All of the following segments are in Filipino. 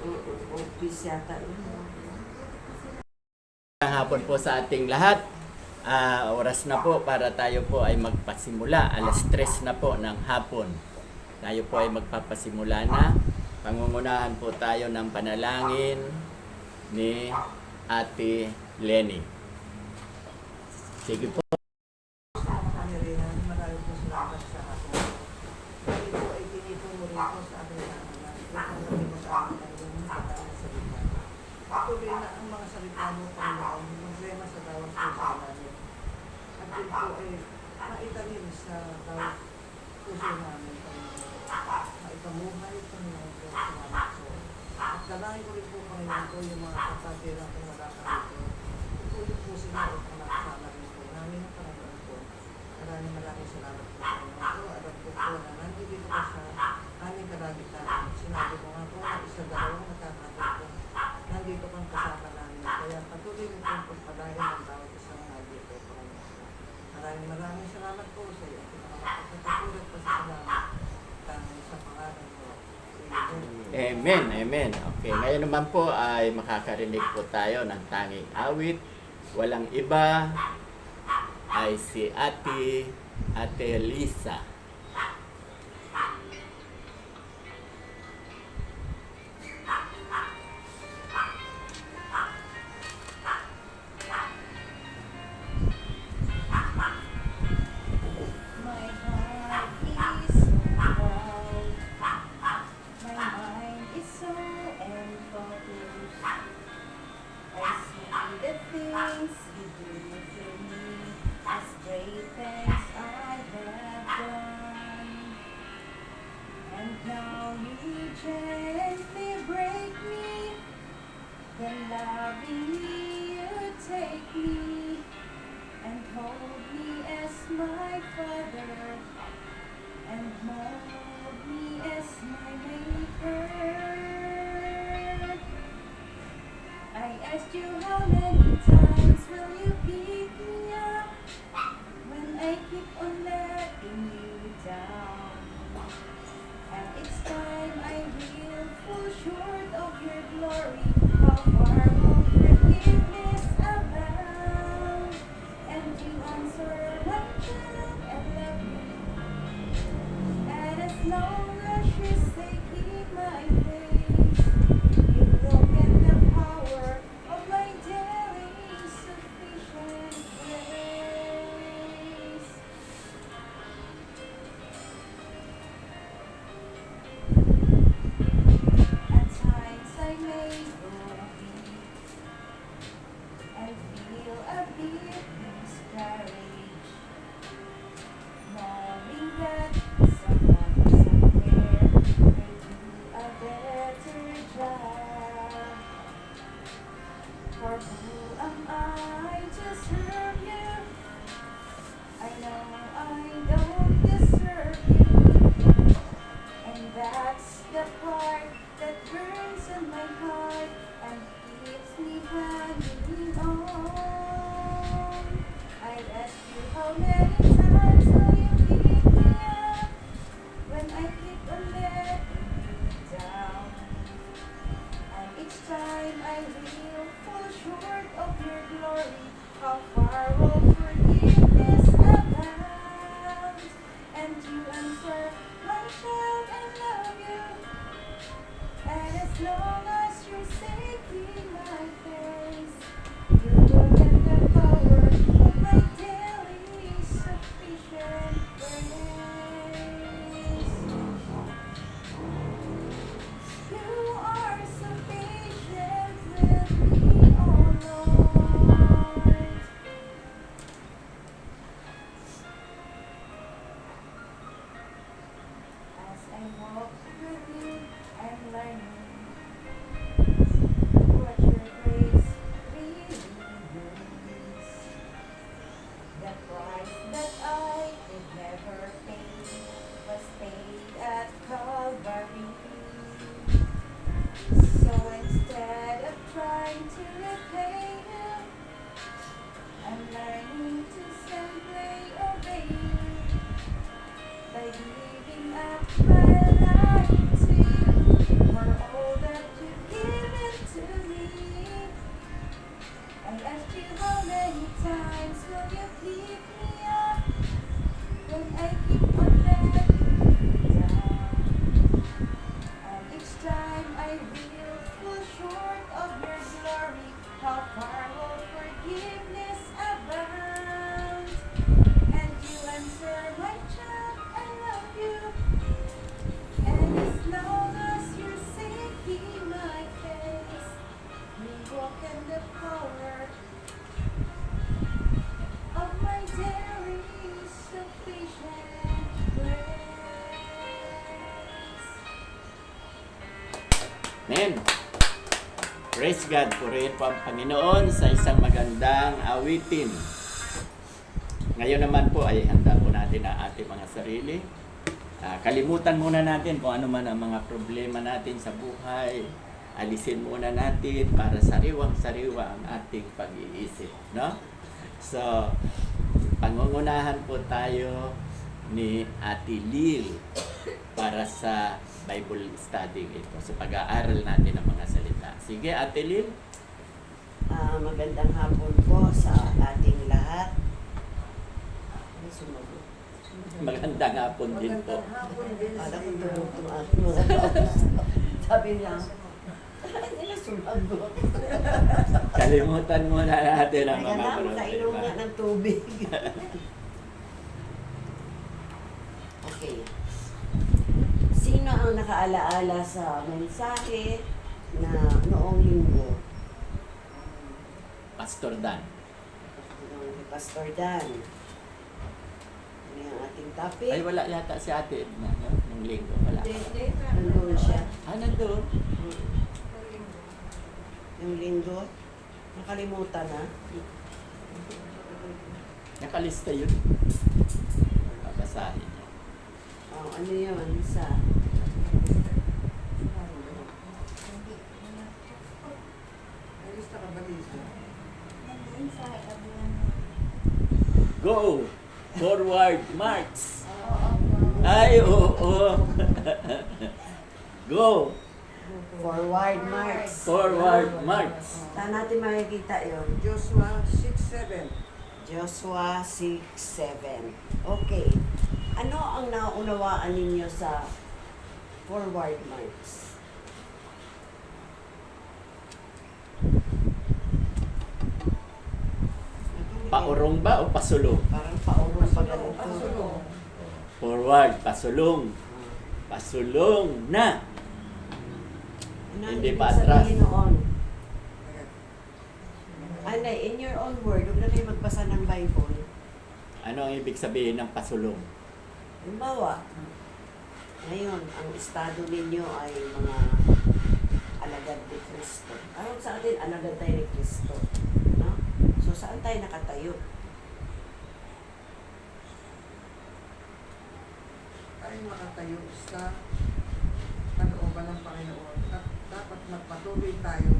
Office yata yun. Magandang hapon po sa ating lahat. Oras na po para tayo po ay magpasimula. Alas 3 na po ng hapon. Tayo po ay magpapasimula na. Pangungunahan po tayo ng panalangin ni Ate Lenny. Sige po. Maraming po salamat sa ako. Hindi po ay tinituro rin po sa aking anak. Kung kami mag-aaral ay yung mga salita. Patuloy na ang mga salita mo, Panginoon, maglema sa bawat puso namin. At yun po ay maitanim sa bawat puso namin, Panginoon. Maitamuhay, Panginoon, po salamat po. At dalangin ko rin po, Panginoon, po yung mga kapatid na kung wala ka rito. Patuloy po sila at anak-sana rin po namin ang Panginoon po. Maraming salamat po, Panginoon po. Alam ko po na nandito ka sa aming kalagitnaan. Sinabi ko nga po na isa-dalawang nakakagod po. Nandito kang kasama namin. Kaya patuloy mo pong pagpalain ng bawat isang nandito, Panginoon. Maraming salamat po sa iyo. Pagkatuloy pa sa salamat sa pangalan mo. Amen, amen. Okay, ngayon naman po ay makakarinig po tayo ng tanging awit. Walang iba ay si Ate Lisa. By giving up my life to you, for all that you I will fall short of your glory. How far will forgiveness abound? And you answer, my child, I love you. And as long as you're seeking my face, we walk in the power of my daily sufficient grace. Amen. Praise God. Purihin po ang Panginoon sa isang magandang awitin. Ngayon naman po ay handa po natin ang ating mga sarili. Kalimutan muna natin kung ano man ang mga problema natin sa buhay. Alisin muna natin para sariwang-sariwa ang ating pag-iisip. No? So, pangungunahan po tayo ni Ate Lil para sa Bible study ito. Sa pag-aaral natin ng mga salita. Sige, Ate Lil. Magandang hapon po sa ating lahat. Ano sumagot? Magandang hapon din po. Magandang hapon din sa Para ko iyo. tulog itong ating mga kausap. Sabi niya, hindi na sumagot. Kalimutan muna natin ang Kaya mga na, makainom nga problema. ng tubig. Okay. Sino ang nakaalaala sa mensahe na noong linggo? Pastor Dan. Noong kay Pastor Dan. Ano yung ating topic? Ay, wala yata si ate na, no? Nung linggo. Wala. Nandun siya. Nandun. Yung linggo. Nakalimutan na. Nakalista yun. Babasahin niya. Oh, ano yun? Sa Ayos na ka ba, Lisa? Go! Forward march! Ay, oo. Go! forward march. Forward march! Saan natin makikita yun? Joshua 6:7. Joshua 6:7. Okay. Ano ang naunawaan ninyo sa forward march? Paurong ba o pasulong? Parang paurong pa ganito. Pasulong. Forward, pasulong. Pasulong na! Ano ang Hindi ibig pa atras. sabihin noon? Anay, in your own word, huwag na kayo magbasa ng Bible. Ano ang ibig sabihin ng pasulong? Halimbawa, ngayon, ang estado ninyo ay mga alagad ni Kristo. Ayon sa atin, alagad tayo ni Kristo. No? So, saan tayo nakatayo? Tayo makatayo sa kalooban ng Panginoon at dapat magpatuloy tayo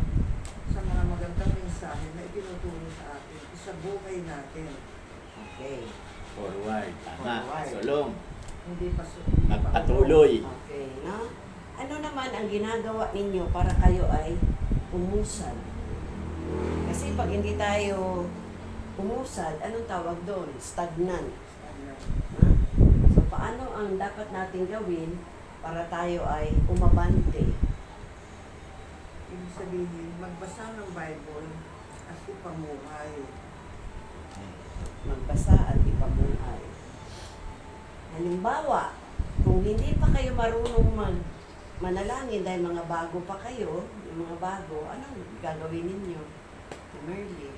sa mga magandang mensahe na itinuturo sa atin sa buhay natin. Okay. Forward, tama. Forward. Pasulong. Hindi Magpatuloy. Okay, no? Ano naman ang ginagawa ninyo para kayo ay umusad? Kasi pag hindi tayo umusad, anong tawag doon? Stagnant. Ha? So, paano ang dapat natin gawin para tayo ay umabante? Ibig sabihin, magbasa ng Bible at ipamuhay. Magbasa at ipamuhay. Halimbawa, kung hindi pa kayo marunong manalangin dahil mga bago pa kayo, yung mga bago, anong gagawin ninyo? Merly.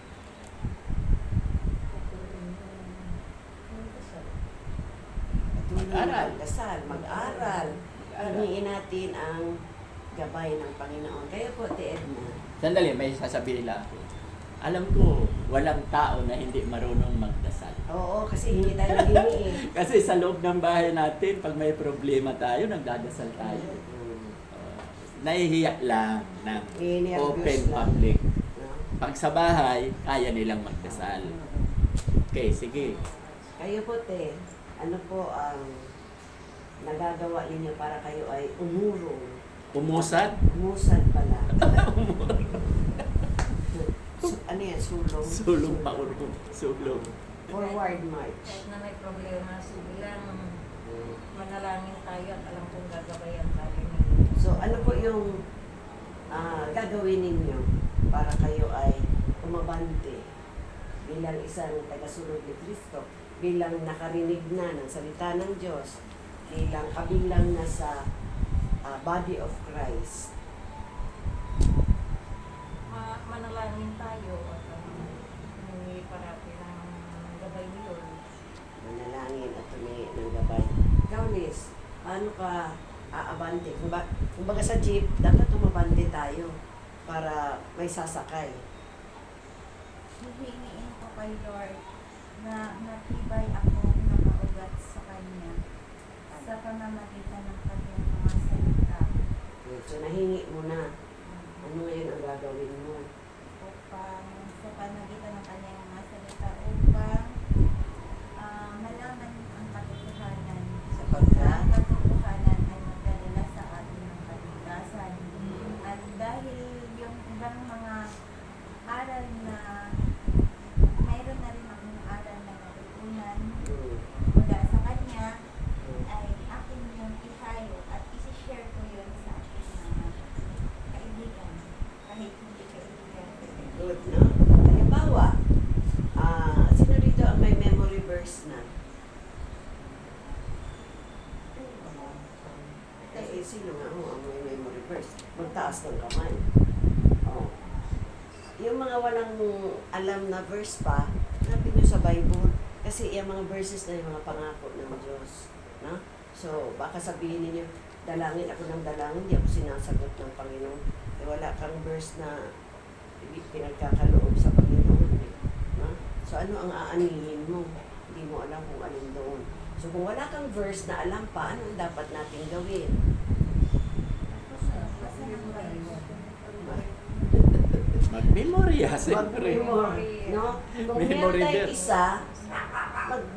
Mag-aral. Magdasal, mag-aral. Hingin natin ang gabay ng Panginoon. Kaya po, Te Edna, Sandali, may sasabihin lang ako. Alam ko, walang tao na hindi marunong magdasal. oo, kasi hindi tayo naghingi eh. Kasi sa loob ng bahay natin, pag may problema tayo, nagdadasal tayo. Nahihiya lang ng Ninervyos open lang. public. No? Pag sa bahay, kaya nilang magdasal. Okay, sige. Kayo po, Te, ano po ang nagagawa ninyo para kayo ay umurong? Umusad? Umusad pala. Ano yan? Sulong? Sulong pa urong. Sulong. Forward march. Kahit na may problema, sige lang, manalangin tayo at alam kong gagabayan tayo ninyo. So, ano po yung gagawin ninyo para kayo ay umabante bilang isang tagasunod ni Kristo, bilang nakarinig na ng salita ng Diyos, bilang kabilang na sa body of Christ. Manalangin tayo at humingi parati ng gabay ni Lord. Manalangin at tumingi ng gabay. Ikaw, Liz, paano ka aabante? Kumbaga sa jeep, dapat umabante tayo para may sasakay. Hihingiin ko kay Lord na matibay ako nakaugat sa Kanya sa pamamagitan ng Kanyang mga salita So, nahingi mo na. Ano ngayon ang gagawin mo? upang sa pamamagitan ng Kanyang mga salita upang malaman ang katotohanan Sapagkat ang katotohanan ay magdadala sa atin ng kaligtasan. At dahil yung ibang mga aral na mayroon na rin akong aral na natutunan mula sa kanya ay akin yung ihayo at isi-share ko yun sa aking mga kaibigan kahit hindi kaibigan. good, no? Halimbawa, sino dito ang may memory verse na? Sino nga ang may memory verse? Magtaas ng kamay. Oh. Yung mga walang alam na verse pa, hanapin nyo sa Bible. Kasi yung mga verses na yung mga pangako ng Diyos. No? So, baka sabihin ninyo, dalangin ako ng dalangin, hindi ako sinasagot ng Panginoon. Eh, wala kang verse na pinagkakaloob sa Panginoon. No? So, ano ang aanihin mo? Hindi mo alam kung alin doon. So, kung wala kang verse na alam pa, ano ang dapat nating gawin? Basta ng Bible. Mag-memorya, siyempre. Mag-memory, no? Kung Memory meron tayong verse. isa,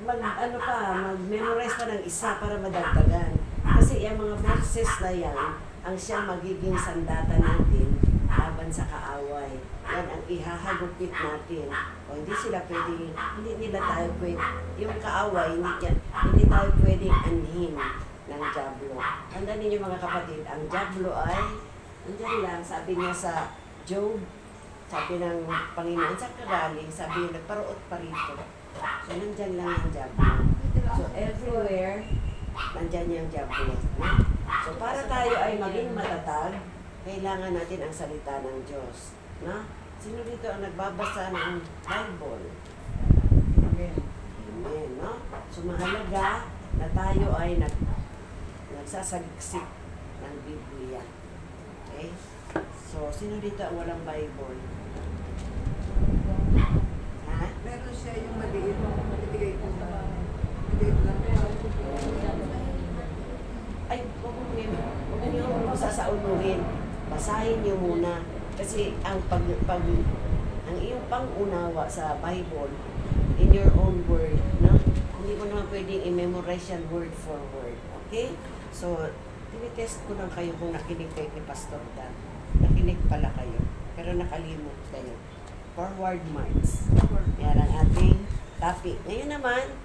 mag-memorize pa ng isa para madagdagan. Kasi yung mga verses na yan, ang siyang magiging sandata natin laban sa kaaway. Yan ang ihahagupit natin. O hindi sila pwedeng, hindi nila tayo pwede, yung kaaway, hindi tayo pwedeng anhin ng Diablo. Tandaan ninyo mga kapatid, ang Diablo ay, nandiyan lang, sabi niya sa Job, sabi ng Panginoon, sa kagaling, sabi niya, nagparoot pa rito. So, nandyan lang yung Diablo. So, everywhere, nandyan yung Diablo. So, para tayo ay maging matatag, kailangan natin ang salita ng Diyos. Na? Sino dito ang nagbabasa ng Bible? Amen. Amen, no? So, mahalaga na tayo ay nagsasaliksik ng Biblia. Okay? So, sino dito ang walang Bible? Ha? Meron siya yung maliit, ibigay ko na maliit lang. Ay, huwag niyo sasauluhin. Basahin niyo muna. Kasi ang ang iyong pangunawa sa Bible, in your own word, no? Hindi mo naman pwedeng i-memorize yan word for word. Okay? So, tinitest ko lang kayo kung nakinig kayo kay Pastor Dan. Nakinig pala kayo. Pero nakalimot kayo. Forward march. Yan ang ating topic. Ngayon naman,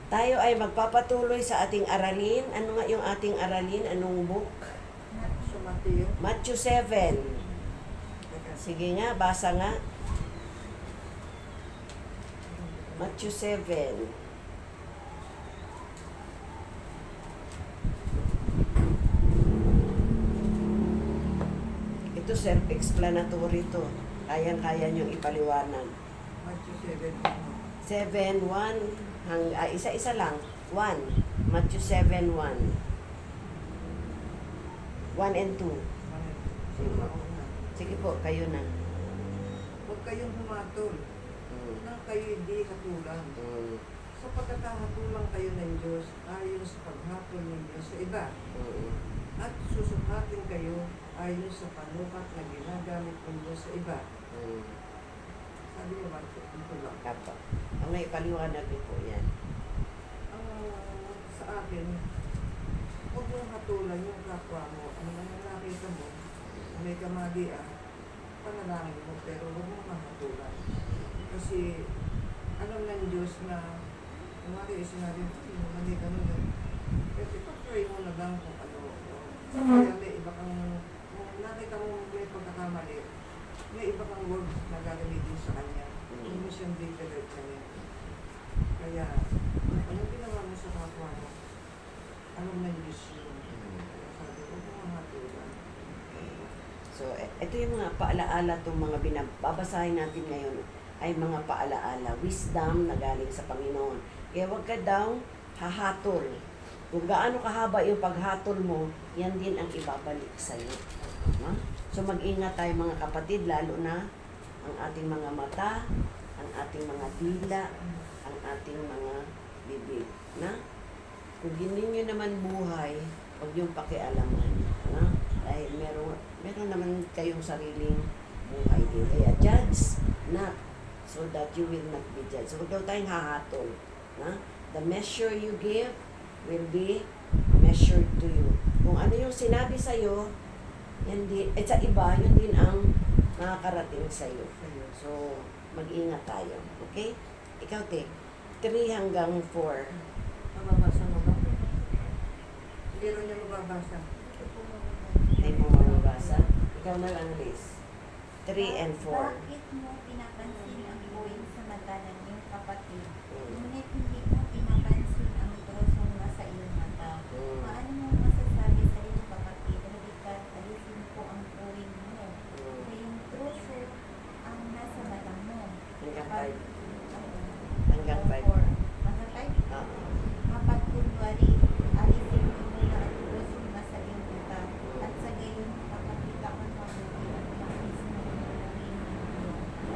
tayo ay magpapatuloy sa ating aralin. Ano nga yung ating aralin? Anong book? So, Mateo, Matthew 7. Sige nga, basa nga. Matthew 7. Ito self-explanatory to. Kayang-kaya niyong ipaliwanag. Matthew 7. 7, 1, isa-isa lang. 1. Matthew 7, 1. 1 and 2. Sige po, kayo na. Huwag kayong humatol na kayo hindi hatulan. Sa pagkakahatulang kayo ng Diyos ayon sa paghatol ninyo sa iba. At susukatin kayo ayon sa panukat na ginagamit ninyo sa iba. Sabi niyo ba ito lang? Kapa. Ang may paliwanag din po yan. Sa akin, huwag mong hatulan yung kapwa mo. Ang nakita mo, may kamagian, panalangin mo, pero huwag mong mahatulan. Kasi alam ng Diyos na kumari sinabi mo, mali ka nun. Pero ipag-pray mo na lang kung ano. Kaya may iba kang, kung nakita mo So, ito yung mga paalaala itong mga babasahin natin ngayon ay mga paalaala, wisdom na galing sa Panginoon. Kaya huwag ka daw hahatol. Kung gaano kahaba yung paghatol mo, yan din ang ibabalik sa iyo. No? So mag-ingat tayo mga kapatid, lalo na ang ating mga mata, ang ating mga dila, ang ating mga bibig. Na? Kung hindi nyo naman buhay, huwag yung pakialaman. Na? Dahil meron naman kayong sariling buhay din. Kaya judge not so that you will not be judged. So huwag daw tayong hahatol. Na? The measure you give will be measured to you. Kung ano yung sinabi sa'yo, yan din, sa iba, yun din ang nakakarating sa'yo. So, mag-ingat tayo. Okay? Ikaw, te, 3 hanggang 4. Mababasa mo ba? Hindi rin niya mababasa. Ay mo mababasa. Ikaw na lang, Liz. 3 and 4. Bakit mo pinapansin ang buwing sa mata ng iyong kapatid? Ngunit hindi mo pinapansin ang trosong nasa iyong mata. Paano mo masasabi sa iyong kapatid, halika't alisin ko ang buwing mo? Na yung troso ang nasa mata mo. Hanggang Kapag- 5. Hanggang 5. Hanggang 5? Kapag kunwari, alisin mo muna ang trosong nasa iyong mata at sa gayon makakita ka mabuti at makis mo ang buwing mo.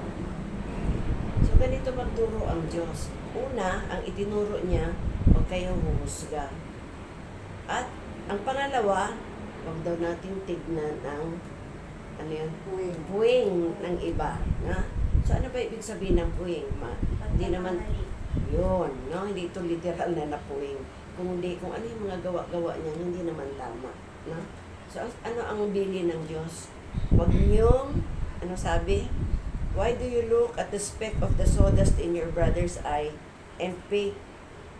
So, ganito magturo ang Diyos. Una, ang itinuro niya, huwag kayong humusga. At ang pangalawa, huwag daw natin tignan ang ano yun? Puwing. Puwing ng iba. Na? So, ano ba ibig sabihin ng puwing? Hindi naman yun. No? Hindi ito literal na napuwing. Kung hindi, kung ano yung mga gawa-gawa niya, hindi naman tama. No? So, ano ang bili ng Diyos? Huwag niyong, ano sabi? Why do you look at the speck of the sawdust in your brother's eye and pay?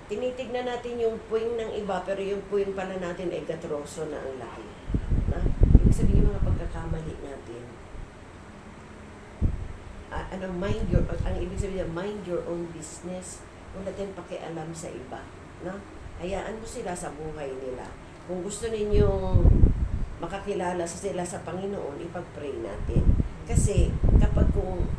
Tinitignan natin yung puwing ng iba, pero yung puwing pala natin ay gatroso na ang laki. Na? Ibig sabihin yung mga pagkakamali natin. Ang ibig sabihin, mind your own business. Kung natin pakialam sa iba. No? Hayaan mo sila sa buhay nila. Kung gusto ninyong makakilala sila sa Panginoon, ipag-pray natin. Kasi kapag kung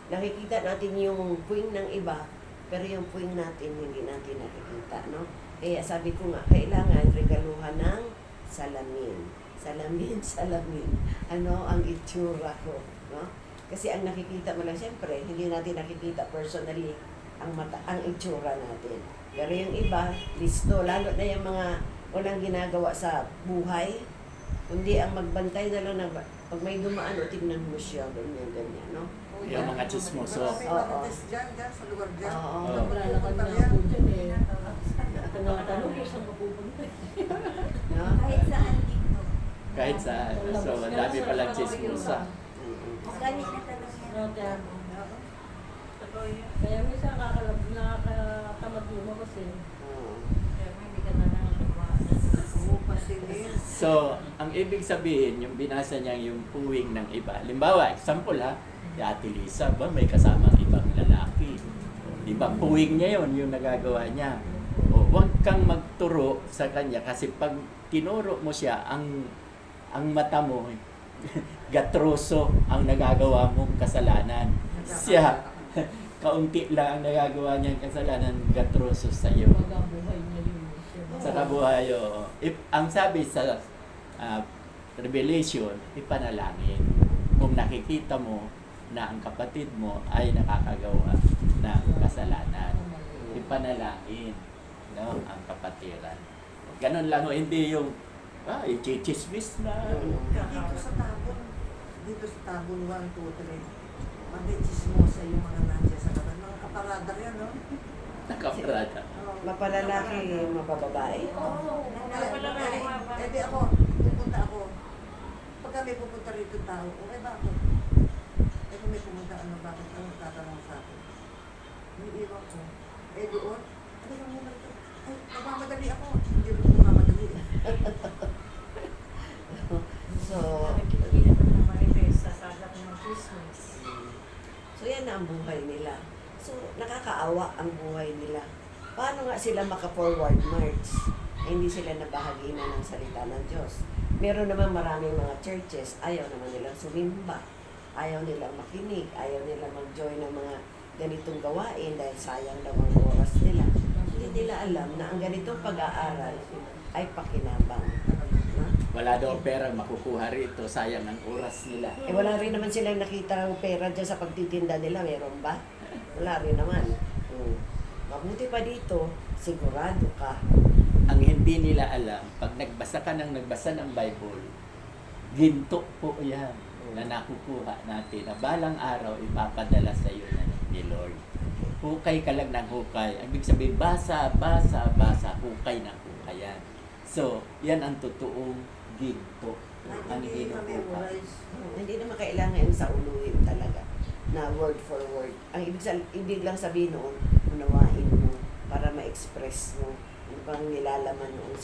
nakikita natin yung puwing ng iba, pero yung puwing natin, hindi natin nakikita, no? Kaya sabi ko nga, kailangan regaluhan ng salamin. Salamin, salamin. Ano ang itsura ko, no? Kasi ang nakikita mo lang, siyempre, hindi natin nakikita personally ang itsura natin. Pero yung iba, listo, lalo na yung mga walang ginagawa sa buhay, kundi ang magbantay na lang ng pag may dumaan o tignan mo siya, ganyan, no? Yung mga chismoso. Marami Oo. marites dyan, sa lugar dyan. Oo. Wala na Pupunta kami yan. po dyan eh. Tinatanong ko saan mapupunta. No? Kahit saan dito. Kahit saan. So, ang dami palang chismosa. Galit na talaga yan. Kaya minsan nakakatamad mo kasi Oo. hindi ka na Pasilin. So, ang ibig sabihin, yung binasa niya yung puwing ng iba. Halimbawa, example ha, si Ate Lisa ba, may kasamang ibang lalaki. O, di ba, puwing niya yun, yung nagagawa niya. O, huwag kang magturo sa kanya kasi pag tinuro mo siya, ang mata mo, gatroso ang nagagawa mong kasalanan. Siya, kaunti lang ang nagagawa niyang kasalanan, gatroso sa iyo. magabuhay niya yun. Sa kabuhay, oo. Ang sabi sa Revelation, ipanalangin. Kung nakikita mo na ang kapatid mo ay nakakagawa ng kasalanan, ipanalangin, no, ang kapatiran. Ganon lang, hindi yung i-chismis na. Dito sa tabon 1, 2, 3. Mag-chismosa yung mga nandiyan sa kapan. Mga kaparadar yan, no? Nakaparada. Mapalalaki, mapababae. Eh di ako, pupunta ako. Pagka may pupunta rito tao, okay ba ako? Eh kung may pumunta, bakit? Anong tatanong sa akin? Hindi iwan ko. Eh doon, ano bang muna ito? Ay, nagmamadali ako. Hindi rin ako nagmamadali. So, Nakikita ko ng Marites sa sagat ng Christmas. so yan na ang buhay nila. So, nakakaawa ang buhay nila. Paano nga sila maka-forward march? Eh, hindi sila nabahagi na ng salita ng Diyos. Meron naman maraming mga churches, ayaw naman nilang sumimba, ayaw nilang makinig, ayaw nilang mag-join ng mga ganitong gawain dahil sayang daw ang oras nila. Hindi nila alam na ang ganitong pag-aaral ay pakinabang. No? Wala daw pera makukuha rito, sayang ang oras nila. Eh wala rin naman silang nakita ng pera dyan sa pagtitinda nila, meron ba? Wala rin naman. Mabuti pa dito, sigurado ka. Ang hindi nila alam, pag nagbasa ng Bible, ginto po yan na nakukuha natin na balang araw ipapadala sa iyo ni Lord. Hukay ka lang ng hukay. Ang ibig sabihin, basa, hukay ng hukay yan. So, yan ang totoong ginto. Ang Hindi ginukuha. ma-memorize. Hindi naman kailangan yung sa uluhin talaga na word for word. Ang ibig lang sabihin noon, unawain mo para ma-express mo ano bang nilalaman noong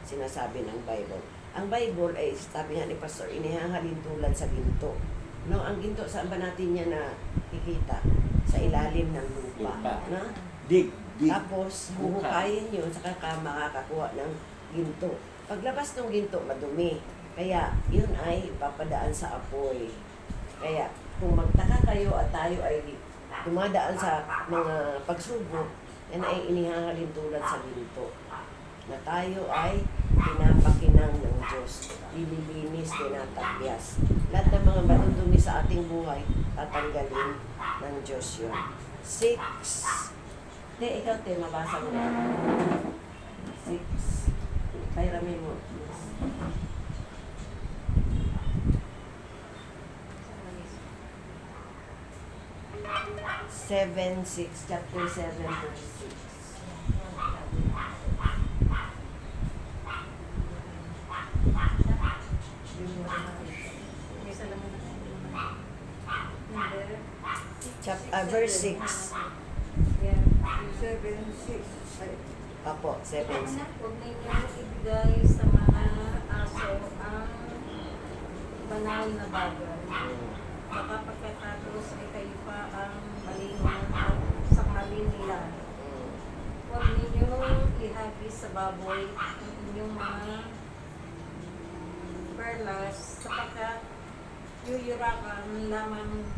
sinasabi ng Bible. Ang Bible ay, sabi nga ni Pastor, inihahalin tulad sa ginto. No, ang ginto, saan ba natin yan nakikita? Sa ilalim ng lupa. Lupa. No? Dig. Tapos, huhukayin yun, saka ka makakakuha ng ginto. Paglabas ng ginto, madumi. Kaya, yun ay papadaan sa apoy. Kaya, kung magtaka kayo at tayo ay dumadaan sa mga pagsubok, yan ay inihahalin tulad sa ginto. Na tayo ay pinapakinang ng Diyos. Lililinis, tinatakyas. Lahat ng mga matutumi sa ating buhay, tatanggalin ng Diyos yun. 6. Ikaw, mabasa mo na. 6. Pairami mo. 7:6, chapter 7, verse 6. Yung mga May salamin na number. Verse 6. Yeah. 7-6. Ay, Apo, 7:6. Huwag ninyong ibigay sa mga aso ang banal na bagay. Baka pagkatapos ay kayo pa ang malingon at sakalin nila. Huwag ninyong ihagis sa baboy ang inyong mga perlas sapagkat yuyurakan lamang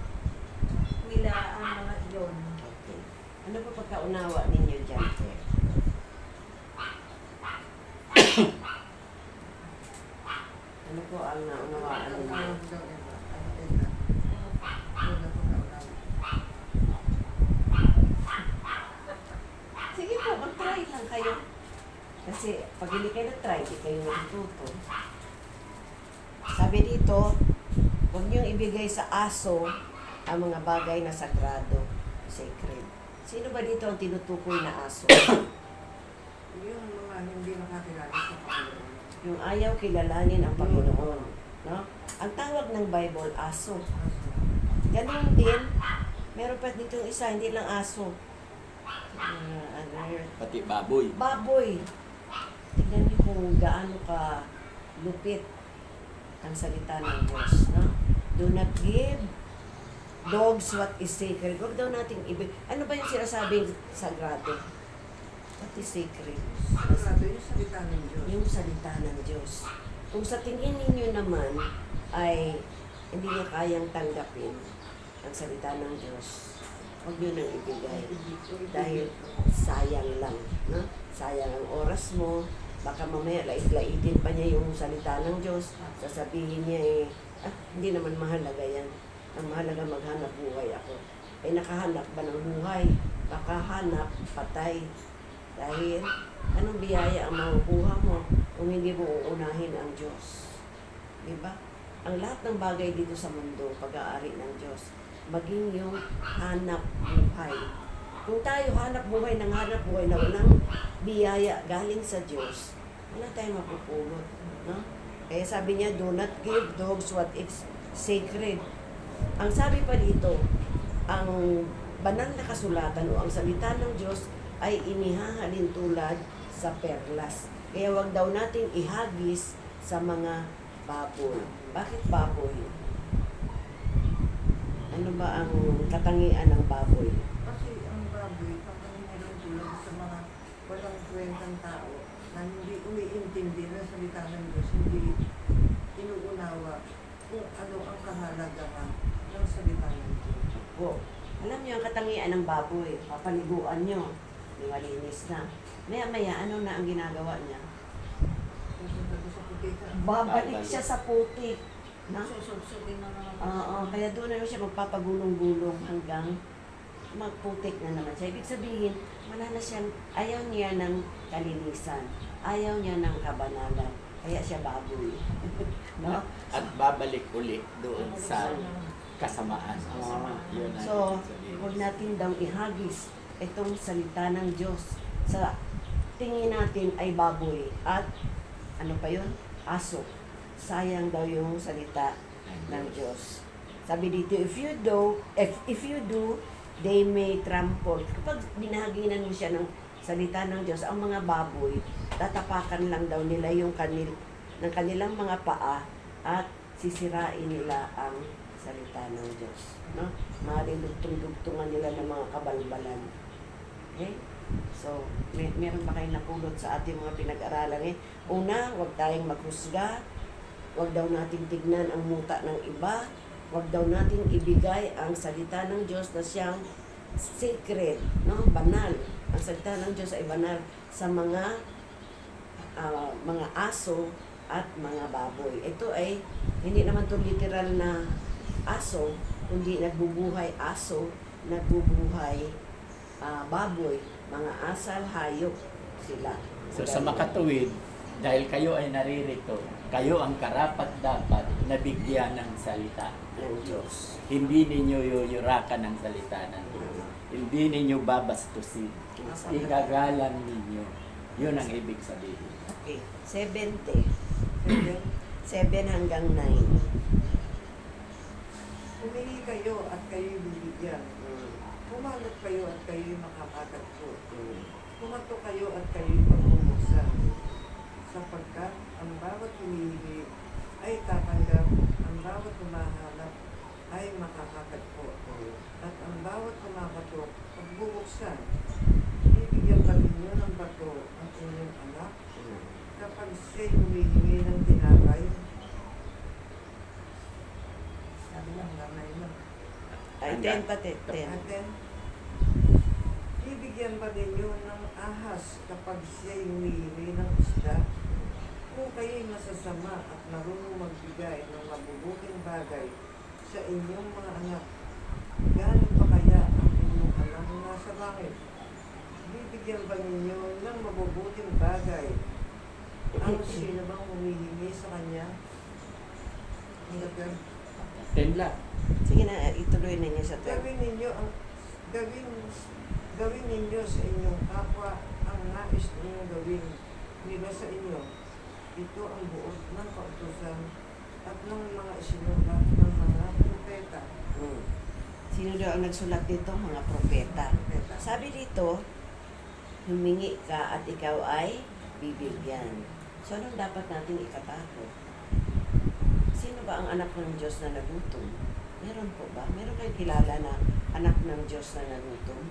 nila ang mga iyon. Okay. Ano pa pagkaunawa ninyo dyan, Pe? Ano po ang naunawaan ang ninyo? tawag daw iba. Ano teka? Ano na po kaunawa? Sige po, mag-try lang kayo. Kasi pag hindi kayo nag-try, di kayo matututo. Sabi dito, huwag niyong ibigay sa aso ang mga bagay na sagrado, sacred. Sino ba dito ang tinutukoy na aso? Yung mga hindi nakakilala sa Panginoon. Yung ayaw kilalanin ang Panginoon. No? Ang tawag ng Bible, aso. Ganun din, meron pa dito isa, hindi lang aso. Pati baboy. Baboy. Tignan niyo kung gaano ka lupit ang salita ng Diyos. No? Do not give dogs what is sacred. Huwag daw nating ano ba yung sinasabing sagrado? What is sacred? Sagrado yung salita ng Diyos. Yung salita ng Diyos. Kung sa tingin ninyo naman ay hindi niya kayang tanggapin ang salita ng Diyos, huwag nyo nang ibigay. Dahil sayang lang. No? Sayang ang oras mo. Baka mamaya lait-laitin pa niya yung salita ng Diyos. Sasabihin niya hindi naman mahalaga yan. Ang mahalaga maghanap buhay ako. Nakahanap ba ng buhay? Baka hanap, patay. Dahil anong biyaya ang makukuha mo kung hindi mo uunahin ang Diyos? Diba? Ang lahat ng bagay dito sa mundo, pag-aari ng Diyos, maging yung hanap buhay. Kung tayo hanap buhay na walang biyaya galing sa Diyos, wala tayong mapupulot. No? Kaya sabi niya, do not give dogs what is sacred. Ang sabi pa dito, ang banal na kasulatan o ang salita ng Diyos ay inihahalin tulad sa perlas. Kaya wag daw nating ihagis sa mga baboy. Bakit baboy? Ano ba ang katangian ng baboy? Kasi ang baboy, kapag meron tulad sa mga walang kwentang tao na hindi umiintindi ng salita ng Diyos, hindi inuunawa kung ano ang kahalagahan ng salita ng Diyos. Po. Alam niyo, ang katangian ng baboy, papaliguan niyo, may malinis na. Maya-maya, ano na ang ginagawa niya? Pupunta doon sa putika. Babalik siya sa putik. Na? Susubsubin na naman. Oo, kaya doon na siya magpapagulong-gulong hanggang magputik na naman siya. Ibig sabihin, wala na siyang, ayaw niya ng kalinisan, ayaw niya ng kabanalan, kaya siya baboy. No? At babalik ulit doon sa kasamaan. Oo. Yun ang So, ibig sabihin. huwag natin daw ihagis itong salita ng Diyos. Sa tingin natin ay baboy at ano pa yun? Aso. Sayang daw yung salita ng Diyos. Sabi dito, if you do, they may trample. Kapag binahaginan mo siya ng salita ng Diyos, ang mga baboy, tatapakan lang daw nila yung ng kanilang mga paa at sisirain nila ang salita ng Diyos. No? Maaaring dugtong-dugtungan nila ng mga kabalbalan. Okay? So, meron ba kayong napulot sa ating mga pinag-aralan eh? Una, huwag tayong maghusga. Huwag daw nating tignan ang muta ng iba. Huwag daw nating ibigay ang salita ng Diyos na siyang sacred, no? Banal. Ang salita ng Diyos ay banal sa mga aso at mga baboy. Ito ay hindi naman to literal na aso, kundi nagbubuhay aso, nagbubuhay baboy, mga asal, hayop sila. So sa makatuwid, dahil kayo ay naririto, kayo ang karapat dapat na bigyan ng salita ng Diyos. Hindi ninyo yuyurakan ng salita ng Diyos. Hindi ninyo babastusin. Igagalang ninyo. Yun ang ibig sabihin. Okay, 70. And then, 7 hanggang 9. humingi kayo at kayo'y bibigyan. Pumanat kayo at kayo'y makakatagpo. Pumato kayo at kayo'y pagmumuksan. Sapagkat ang bawat humihingi ay tatanggap, ang bawat humahanap ay makakatagpo. At ang bawat kumakatok, pagbubuksan. Bibigyan pa ninyo ng bato ang inyong anak kapag siya'y humihingi ng tinapay. Sabi lang, nanay lang. Ay, 10 pati, 10. And then, bibigyan pa ninyo ng ahas kapag siya'y humihingi ng isda. Kung kayo'y masasama at marunong magbigay ng mabubuting bagay sa inyong mga anak, gaano pa kaya ang inyong anak na nasa langit? Bibigyan pa ninyo ng mabubuting bagay ang sino bang humihingi sa kanya? Hanggang 10 lang. Sige na, ituloy na niya sa 10. gawin ninyo sa inyong kapwa ang nais ninyong gawin nila sa inyo. Ito ang buod ng kautusan at ng mga isinulat ng mga propeta. Sino daw ang nagsulat dito? Mga propeta. Sabi dito, humingi ka at ikaw ay bibigyan. So, anong dapat natin ikatato? Sino ba ang anak ng Diyos na nagutom? Meron po ba? Meron kayong kilala na anak ng Diyos na nagutom?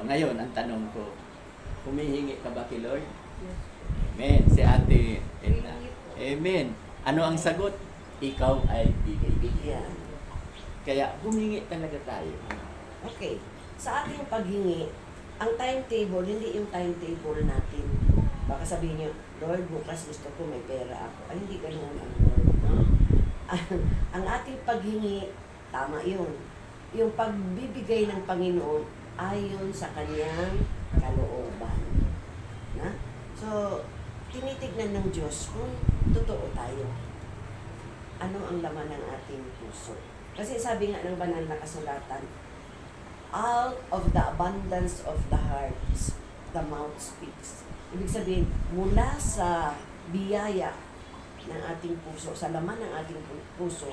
Ngayon, ang tanong ko, humihingi ka ba kay Lord? Yes. Amen. Si Ate Edna. Humihingi po. Amen. Ano ang sagot? Ikaw ay bibigyan. Bibigyan. Kaya humingi talaga tayo. Okay. Sa ating paghingi, ang timetable, hindi yung timetable natin. Baka sabihin niyo, Lord, bukas gusto ko may pera ako. Ay, hindi ganun ang Lord. No? Ang ating paghingi, tama yun. Yung pagbibigay ng Panginoon ayon sa kanyang kalooban. Na? So, tinitignan ng Diyos kung totoo tayo. Ano ang laman ng ating puso? Kasi sabi nga ng banal na kasulatan, out of the abundance of the heart, the mouth speaks. Ibig sabihin, mula sa biyaya ng ating puso, sa laman ng ating puso,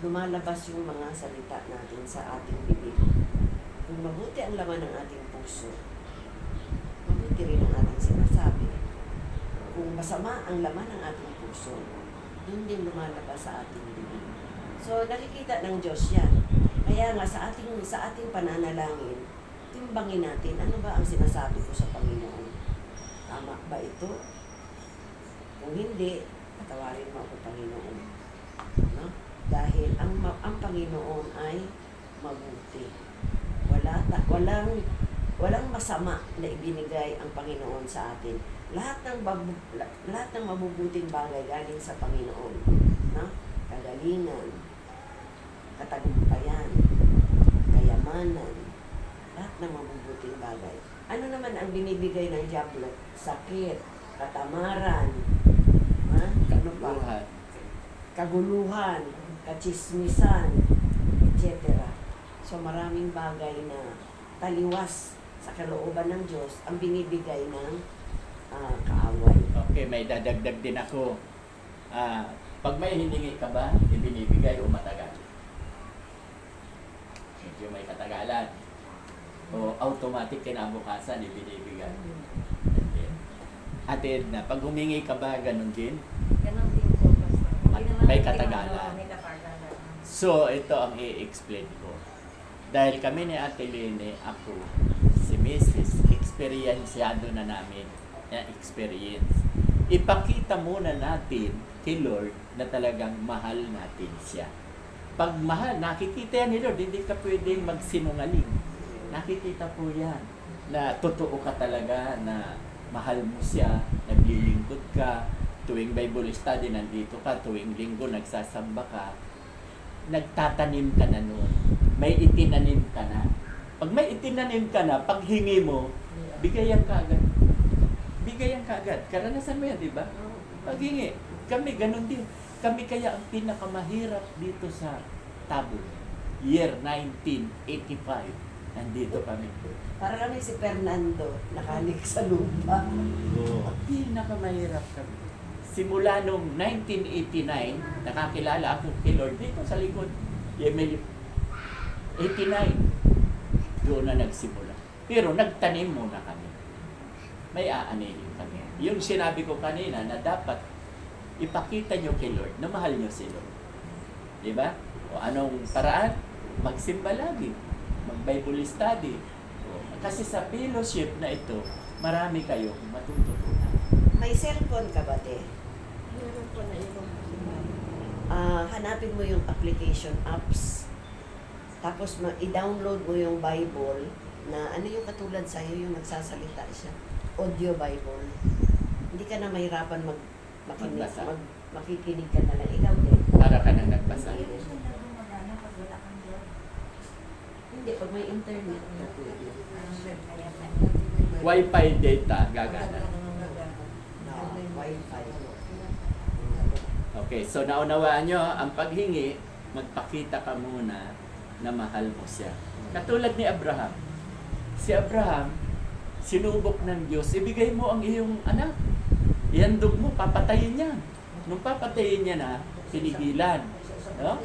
lumalabas yung mga salita natin sa ating bibig. Kung mabuti ang laman ng ating puso, mabuti rin ang ating sinasabi. Kung masama ang laman ng ating puso, doon din lumalabas sa ating bibig. So, nakikita ng Diyos yan. Kaya nga, sa ating pananalangin, timbangin natin, ano ba ang sinasabi ko sa Panginoon? Tama ba ito? Kung hindi, Patawarin mo ako, Panginoon. No? Dahil ang Panginoon ay mabuti. Walang masama na ibinigay ang Panginoon sa atin. Lahat ng mabubuting bagay galing sa Panginoon. No? Kagalingan, katagumpayan, kayamanan, lahat ng mabubuting bagay. Ano naman ang binibigay ng diablo? Sakit, katamaran, ha? Ano pa? Buhat. Kaguluhan, kachismisan, etc. So maraming bagay na taliwas sa kalooban ng Diyos ang binibigay ng kaaway. Okay, may dadagdag din ako. Pag may hiningi ka ba, ibinibigay o matagal? Medyo may katagalan. O automatic kinabukasan, ibinibigay. Ate Edna, pag humingi ka ba, ganun din? Ganon din po, Pastor. Hindi naman May hindi katagalan. naman, may katagalan. So, ito ang i-explain ko. Dahil kami ni Ate Lene, ako, si Mrs. Experiensyado na namin. Experience. Ipakita muna natin kay Lord na talagang mahal natin siya. Pag mahal, nakikita yan ni Lord, hindi ka pwedeng magsinungaling. Nakikita po yan na totoo ka talaga na mahal mo siya, naglilingkod ka, tuwing Bible study nandito ka, tuwing linggo nagsasamba ka, nagtatanim ka na noon. May itinanim ka na. Pag may itinanim ka na, pag hingi mo, bigayan ka agad. Bigayan ka agad. Karanasan mo yan, di ba? Pag hingi, kami ganun din. Kami kaya ang pinakamahirap dito sa Tabo. Year 1985. Nandito kami. Para kami si Fernando, nakalik sa lupa. Ang pinakamahirap kami. Simula nung 1989, nakakilala ako kay Lord dito sa likod. Emily, 89, doon na nagsimula. Pero nagtanim muna kami. May aanilin kami. Yung sinabi ko kanina na dapat ipakita nyo kay Lord na mahal nyo si Lord. Di ba? O anong paraan? Magsimba lagi. Mag-Bible study. Kasi sa fellowship na ito, marami kayong matututunan. May cellphone ka ba, te? Meron po na ibang Hanapin mo yung application apps. Tapos i-download mo yung Bible na ano yung katulad sa'yo, yung nagsasalita siya. Audio Bible. Hindi ka na mahirapan makinig, Magbasa. makikinig ka na lang. Ikaw din. Para ka nang nagbasa. Hindi mo siya gumagana pag wala kang Lord. Hindi, pag may internet. Wi-Fi data, gagana. No, Wi-Fi. Okay, so naunawaan nyo, ang paghingi, magpakita ka muna na mahal mo siya. Katulad ni Abraham. Si Abraham, sinubok ng Diyos, ibigay mo ang iyong anak. Ihandog mo, papatayin niya. Nung papatayin niya na, pinigilan. No?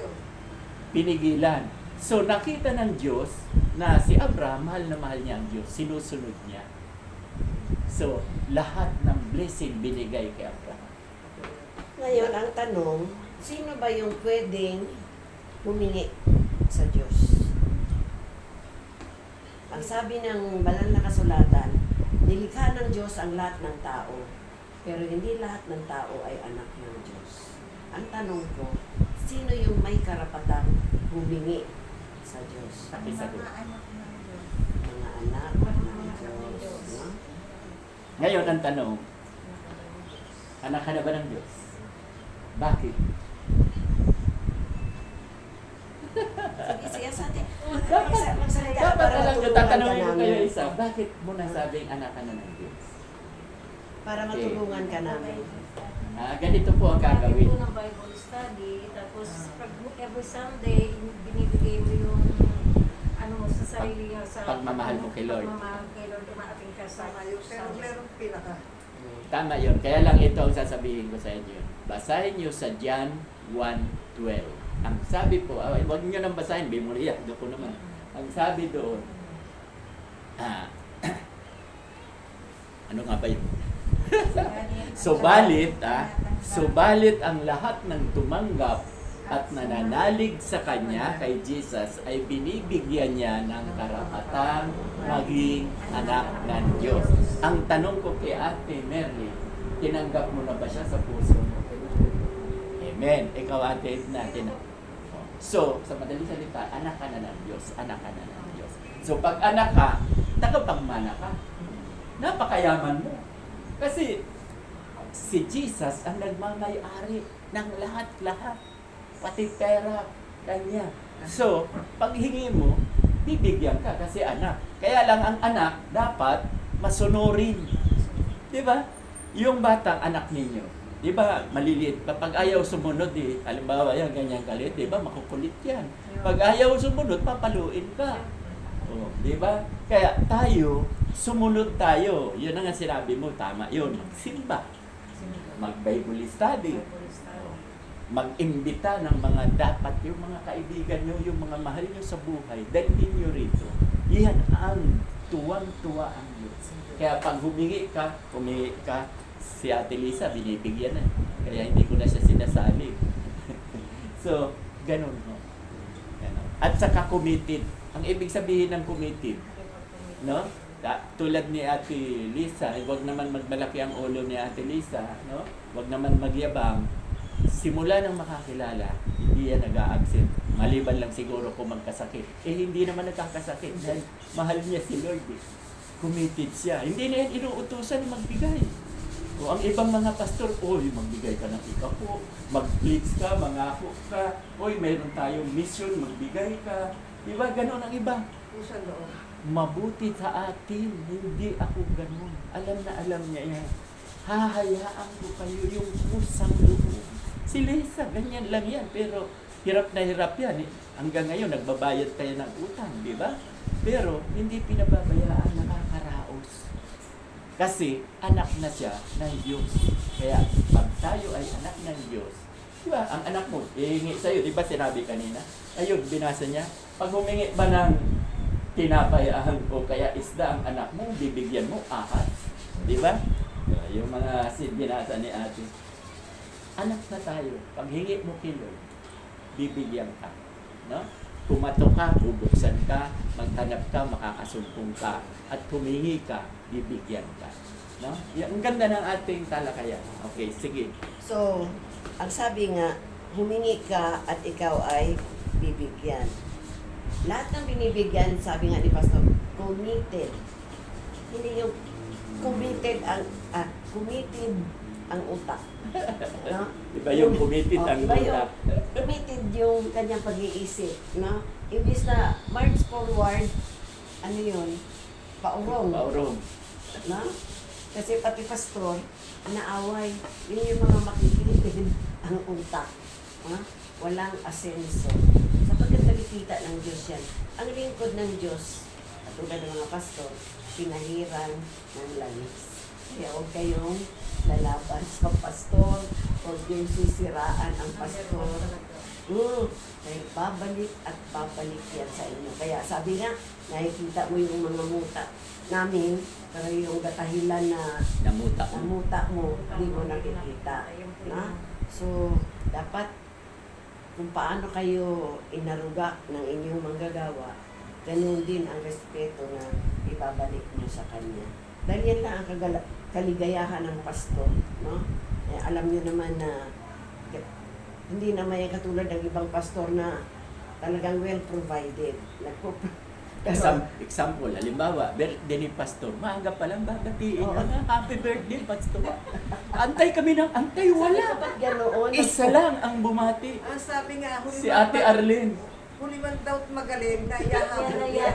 Pinigilan. So nakita ng Diyos na si Abraham, mahal na mahal niya ang Diyos. Sinusunod niya. So, lahat ng blessing binigay kay Abraham. Ngayon, ang tanong, sino ba yung pwedeng humingi sa Diyos? Ang sabi ng banal na kasulatan, nilikha ng Diyos ang lahat ng tao, pero hindi lahat ng tao ay anak ng Diyos. Ang tanong ko, sino yung may karapatang humingi sa Diyos? Pakisagot. Mga anak ng Diyos. Mga anak ng Diyos. No? Ngayon, ang tanong, anak ka na ba ng Diyos? Bakit? Sige, sige sa atin. Dapat, Magsalita dapat para alam nyo, matulungan ka tatanungin ko kayo namin. isa, bakit mo nasabing anak ka na ng Diyos? Para matulungan ka namin. Ganito po ang Gagawin gagawin. po ng Bible study, tapos pag every Sunday, binibigay mo yung ano mo sa sarili mo, sa Pagmamahal mo kay Lord. Pagmamahal kay Lord, umaating ka sa Pero merong pinaka. Tama yun. Kaya lang ito ang sasabihin ko sa inyo. Basahin nyo sa John 1:12. Ang sabi po, huwag nyo nang basahin, bimuriyak, doon ko naman. Ang sabi doon, ano nga ba yun? Subalit ang lahat ng tumanggap at nananalig sa Kanya kay Jesus ay binibigyan niya ng karapatang maging anak ng Diyos. Ang tanong ko kay Ate Merly, tinanggap mo na ba siya sa puso mo? Amen. Ikaw, Ate Edna, So, sa madaling salita, anak ka na ng Diyos. Anak ka na ng Diyos. So, pag anak ka, tagapagmana ka. Napakayaman mo. Kasi, si Jesus ang nagmamay-ari ng lahat-lahat. Pati pera, kanya. So, pag hingi mo, bibigyan ka kasi anak. Kaya lang ang anak, dapat masunurin. Di ba? Yung batang anak ninyo, di ba, maliliit. Pag ayaw sumunod, halimbawa yan, ganyan kalit, di ba, makukulit yan. Pag ayaw sumunod, papaluin ka. Oh, di ba? Kaya tayo, sumunod tayo. Yun ang sinabi mo, tama yun. Magsimba, mag-Bible study, mag-imbita ng mga dapat yung mga kaibigan nyo, yung mga mahal nyo sa buhay, dalhin nyo rito. Yan ang tuwang-tuwa ang Diyos. Kaya pag humingi ka, si Ate Lisa, binibigyan na. Kaya hindi ko na siya sinasali. So, ganun ho. Ganun. At saka committed. Ang ibig sabihin ng committed, no? Tulad ni Ate Lisa, huwag naman magmalaki ang ulo ni Ate Lisa, no? Huwag naman magyabang. Simula nang makakilala, hindi yan nag-a-absent. Maliban lang siguro kung magkasakit. Hindi naman nagkakasakit dahil mahal niya si Lord. Committed siya. Hindi na yan inuutusan magbigay. O ang ibang mga pastor, magbigay ka ng ikapo, mag-please ka, mangako ka, mayroon tayong mission, magbigay ka. Diba? Ganon ang iba. Pusa loob. Mabuti sa atin, hindi ako ganon. Alam na alam niya yan. Hahayaan ko kayo yung pusang loob. Si Lisa, ganyan lang yan. Pero hirap na hirap yan. Hanggang ngayon, nagbabayad kayo ng utang, di ba? Pero hindi pinababayaan, nakakaraos. Kasi anak na siya ng Diyos. Kaya pag tayo ay anak ng Diyos, di ba? Ang anak mo, ihingi sa'yo. Di ba sinabi kanina? Ayun, binasa niya. Pag humingi ba ng tinapayahan o kaya isda ang anak mo, bibigyan mo ahas. Di ba? Yung mga binasa ni Ate. Anak na tayo. Pag hingi mo kay Lord, bibigyan ka. No? Pumato ka, bubuksan ka, maghanap ka, makakasumpong ka, at humingi ka, bibigyan ka. No? Ang ganda ng ating talakayan. Okay, sige. So, ang sabi nga, humingi ka at ikaw ay bibigyan. Lahat ng binibigyan, sabi nga ni Pastor, committed. Hindi yung committed ang utak. No? Iba yung committed ang iba yung utak. committed yung kanyang pag-iisip. No? Imbis na march forward, ano yun? Paurong. Paurong. No? Kasi pati pastor, naaway. Yun yung mga makikitid ang utak. Ha? Walang asenso. Sapagkat nakikita ng Diyos yan. Ang lingkod ng Diyos, katulad ng mga pastor, pinahiran ng langis. Kaya huwag kayong lalaban sa pastor, huwag yung sisiraan ang pastor. Kaya babalik at babalik yan sa inyo. Kaya sabi nga, nakikita mo yung mga muta namin, pero yung katahilan na namuta mo, hindi mo nakikita. Na? So, dapat kung paano kayo inaruga ng inyong manggagawa, ganun din ang respeto na ibabalik nyo sa Kanya. Dahil yan lang ang kaligayahan ng pastor. No? Alam nyo naman na hindi naman yung katulad ng ibang pastor na talagang well provided. Example, halimbawa, birthday ni Pastor, maaga pa lang babatiin na happy birthday, Pastor. Antay kami ng antay, wala. Isa lang ang bumati. Ang sabi nga, Si Ate Arlene. huli man daw magaling na iyahabol niya.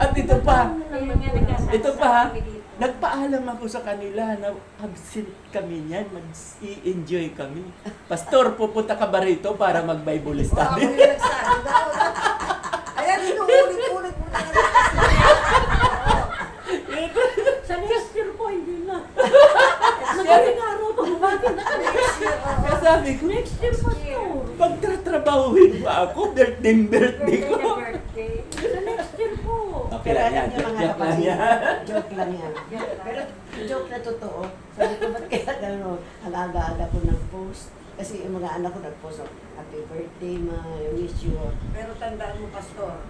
At ito pa, nagpaalam ako sa kanila na absent kami niyan, mag-i-enjoy kami. Pastor, pupunta ka ba rito para mag-Bible Wow, study? yung nagsabi daw. Ayan, inuulit-ulit mo na nga. Sa next year po, hindi na. Magaling araw pa, bumati na kami. Kaya sabi ko, Next year pa to. pagtatrabahuhin pa ako, birthday ko. Sa next year po. Okay lang yan, joke lang yan. Joke lang yan. Pero joke na totoo. Sabi ko, ba't kaya gano'n? Ang aga-aga ko nag-post. Kasi yung mga anak ko nag-post, happy birthday, ma, wish you. Pero tandaan mo, Pastor,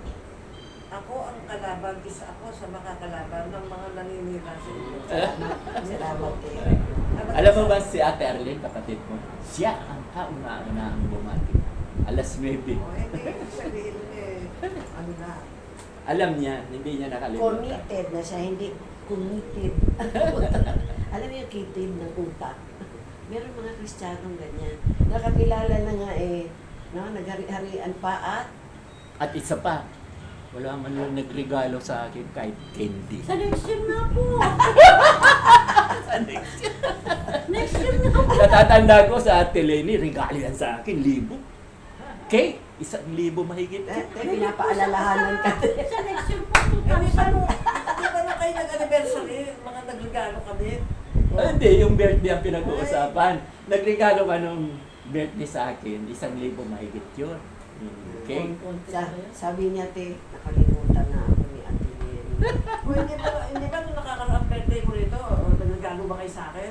ako ang kalaban, isa ako sa makakalaban ng mga naninira sa inyo. Salamat eh. Alam mo ba si Ate Arlene, kapatid mo? Siya ang kauna-una ang bumati. Alas 9. O, hindi ibig sabihin ano na. Alam niya, hindi niya nakalimutan. Committed na siya, hindi committed. Alam mo yung kitid ng utak? Meron mga Kristiyanong ganyan. Nakakilala na nga no, naghari-harian pa at At isa pa, wala man lang nagregalo sa akin kahit candy. Sa next year na po. Sa next year. Next year na po. Natatanda ko sa Ate Lenny, regalo yan sa akin, 1,000. Cake, 1,000 mahigit. pinapaalalahanan ka. Sa next year po, Hindi 2,000. pa na kayo nag-anniversary, mga nagregalo kami. Ah, hindi, yung birthday ang pinag-uusapan. Nagregalo ka nung birthday sa akin, 1,000 mahigit yun. Okay? Sabi niya, te, nakalimutan na ako ni Ate Lenny. O, hindi ba nung nakakaraang birthday mo rito, nagregalo ba kayo sa akin?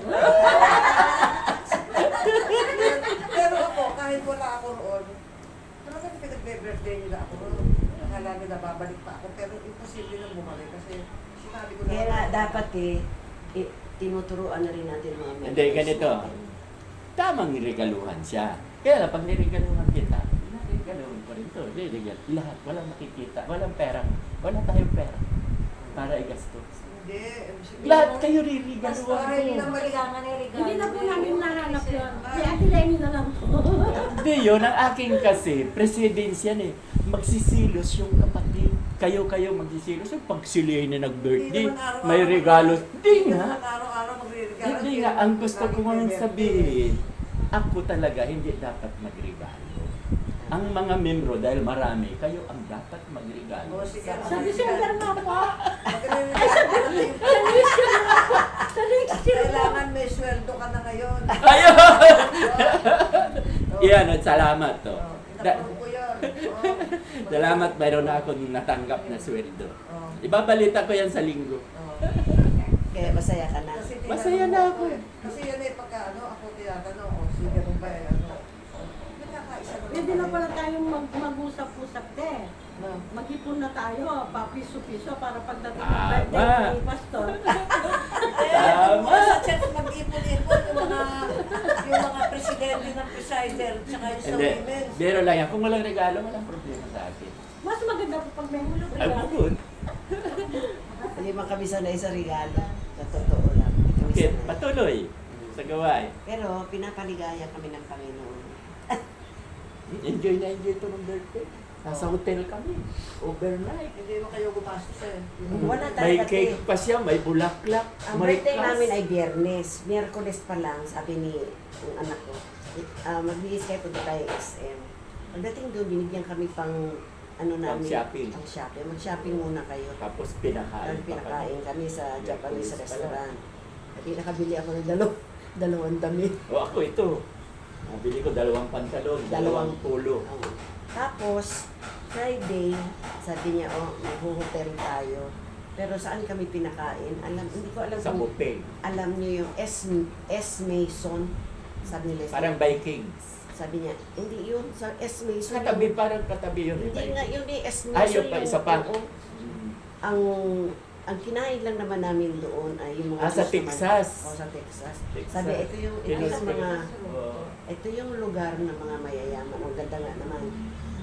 Pero ako, kahit wala ako roon, talagang pinag-birthday nila ako. Akala nila babalik pa ako, pero imposible nang bumalik kasi sinabi ko na. Kaya nga, dapat tinuturuan na rin natin mga members. Hindi, ganito. Tamang niregaluhan siya. Kaya lang, pag niregaluhan kita, niregaluhan ko rin to. Lahat, walang makikita, walang perang, wala tayong pera para igastos. Hindi. Lahat kayo ririgaluhan Hindi ko. na maligangan eh. Hindi na po namin nahanap yun. Si Ate Lenny na lang po. Hindi yun, ang aking kasi, presidents yan eh. Magsisilos yung kapatid. Kayo magsisilos. Yung pag sila na nag-birthday, may regalo. Hindi nga. Araw-araw magre-regalo. Hindi nga, ang gusto ko nga sabihin, ako talaga hindi dapat magregalo. Ang mga membro, dahil marami, kayo ang dapat magregalo. O, sige. Sa December na po. Magre-regalo. Sa next year po. Kailangan may sweldo ka na ngayon. Ayun! Oo. Iyan, at salamat to. Oo, inaprove ko yun. Oo. Salamat, mayroon na akong natanggap na sweldo. Oo. Ibabalita ko yan sa linggo. Oo. Kaya masaya ka na. Kasi Masaya tinanong na mo ako. Kasi yan eh, pagka ako tinatanong, o sige, ganun ba eh, Nagkakaisa naman Pwede na kami. pala tayong mag-usap-usap din. No. Mag-ipon na tayo, papiso-piso para pagdating ng Tama. birthday ni Pastor. Tama. Sa church mag-ipon-ipon yung mga presidente ng presider tsaka yung sa Hindi, women. biro lang yan. Kung walang regalo, walang problema sa akin. Mas maganda po pag may hulog. Ay, bukod. Hindi man kami sanay sa regalo. Sa totoo lang. Hindi kami Okay, sanay. patuloy sa gawain. Pero pinapaligaya kami ng Panginoon. Enjoy na enjoy ito ng birthday. Nasa hotel kami. Overnight. Hindi mo kayo gumastos eh. Wala May talaga. cake pa siya, may bulaklak, Ang may birthday kas. namin ay Biyernes. Miyerkules pa lang, sabi ni ang anak ko. Magbihis kayo punta tayo SM. Pagdating doon, binigyan kami pang ano namin. Pang-shopping. Pang shopping. Mag-shopping muna kayo. Tapos pinakain Dahil pa pinakain kami sa Japanese Miyerkules pa restaurant. At nakabili ako ng dalawang damit. O ako ito. Nabili ko 2 pantalon, 2 pulo. Tapos, Friday, sabi niya, mag-hotel tayo. Pero saan kami pinakain? Hindi ko alam Sa kung buffet. alam niyo yung S. Mason. Sabi nila. Parang Vikings. Sabi niya, hindi yun. Sa S. Mason. Katabi, parang katabi yun. Hindi nga, yun yung S. Mason. Ayun pa, isa pa. oo. Ang kinain lang naman namin doon ay yung mga Sa gusto Texas. sa Texas. Texas. Sabi, ito yung mga Oo. ito yung lugar ng mga mayayaman. Ang ganda nga naman.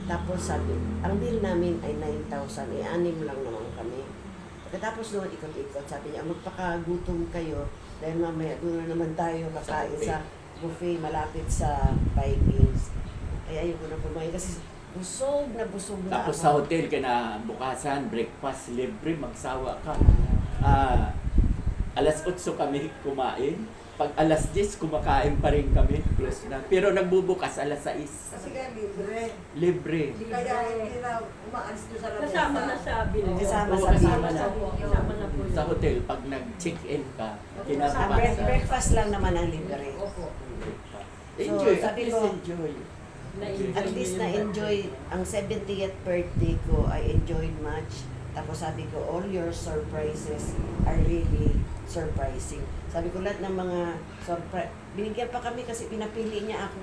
Tapos sabi, ang bill namin ay 9,000. 6 lang naman kami. Pagkatapos doon, ikot-ikot. Sabi niya, magpakagutom kayo dahil mamaya doon na naman tayo kakain sa buffet malapit sa Vikings. Ay, ayoko na pumain kasi busog na Tapos ako. sa hotel, kinabukasan, breakfast, libre, magsawa ka. Alas 8 kami kumain. Pag alas 10, kumakain pa rin kami. Close na. Pero nagbubukas alas 6. Kasi kaya libre. Libre. Kaya hindi na umaalis doon sa lamesa. Kasama na sa bill. Kasama Oo, sa kasama bill. na. Kasama na po yun. Sa hotel, pag nag-check-in ka, Sa kinabukasan. breakfast lang naman ang libre. Opo. Enjoy, So, at sabi least ko, enjoy. At least na-enjoy, ang 70th birthday ko, I enjoyed much. Tapos sabi ko, all your surprises are really surprising. Sabi ko, lahat ng mga surprise, binigyan pa kami kasi pinapili niya ako.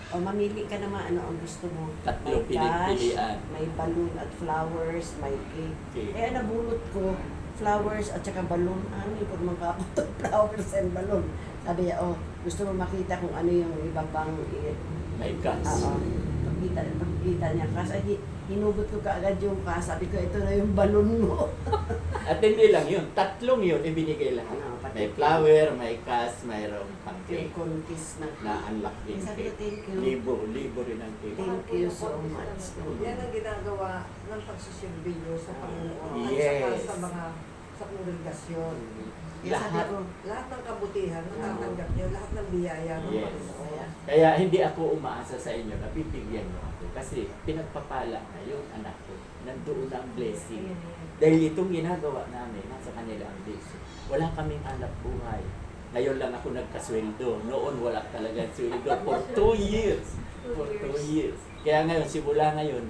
O mamili ka naman, ano ang gusto mo. Tatlo May cash, pinipilian. may balloon at flowers, may cake. Okay. Kaya nabulot ko flowers at saka balloon. Ano yung pag magkakato, flowers and balloon. Sabi niya, gusto mo makita kung ano yung ibang pang May gas. pagkita niya. Kasi hinugot ko kaagad yung kas. Sabi ko, ito na yung balloon mo. At hindi lang yun, tatlong yun ibinigay lahat. Pati May flower, may gas, mayroong pang yung cake contest na. na unlock din Sabi ko, cake. thank you. Libo rin ang cake. Thank you so much. Yan ang ginagawa ng pagsisilbiyo sa Panginoon. Yes. At saka sa kongregasyon. Kaya sabi Lahat. ko, Lahat ng kabutihan, natatanggap niyo. Lahat ng biyaya ng Yes. Panginoon. Kaya hindi ako umaasa sa inyo na bibigyan niyo ako. Kasi pinagpapala na yung anak ko. Nandoon ang blessing. Dahil itong ginagawa namin, nasa kanila ang blessing. Wala kaming anak buhay. Ngayon lang ako nagkasweldo. Noon wala talaga sweldo for 2 years. For 2 years. Kaya ngayon, simula ngayon,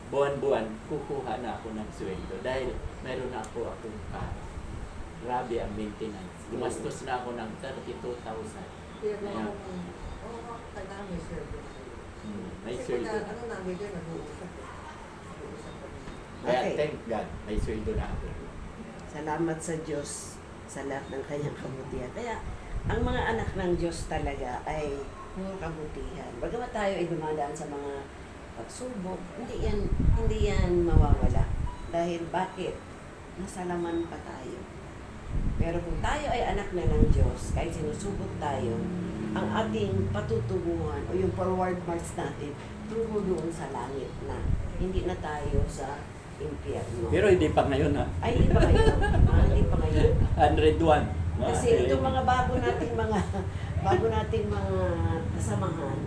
buwan-buwan, kukuha na ako ng sweldo. Dahil meron na akong car. Grabe ang maintenance. Gumastos na ako ng 32,000. Kaya Ayan. kailangan may service. May Kasi sweldo pagka, na. ano namin din, nag-uusap. Nag-uusap kami. Kaya Okay. thank God, may sweldo na ako. salamat sa Diyos sa lahat ng kanyang kabutihan. Kaya, ang mga anak ng Diyos talaga ay puro kabutihan. Bagamat tayo ay dumadaan sa mga pagsubok, hindi yan mawawala. Dahil bakit? Nasa laman pa tayo. Pero kung tayo ay anak na ng Diyos, kahit sinusubok tayo, ang ating patutunguhan o yung forward march natin, tungo doon sa langit na. Hindi na tayo sa impyerno. Pero hindi pa ngayon ha. Ay, hindi pa ngayon. Hindi pa ngayon. 101. Kasi itong mga bago nating mga kasamahan,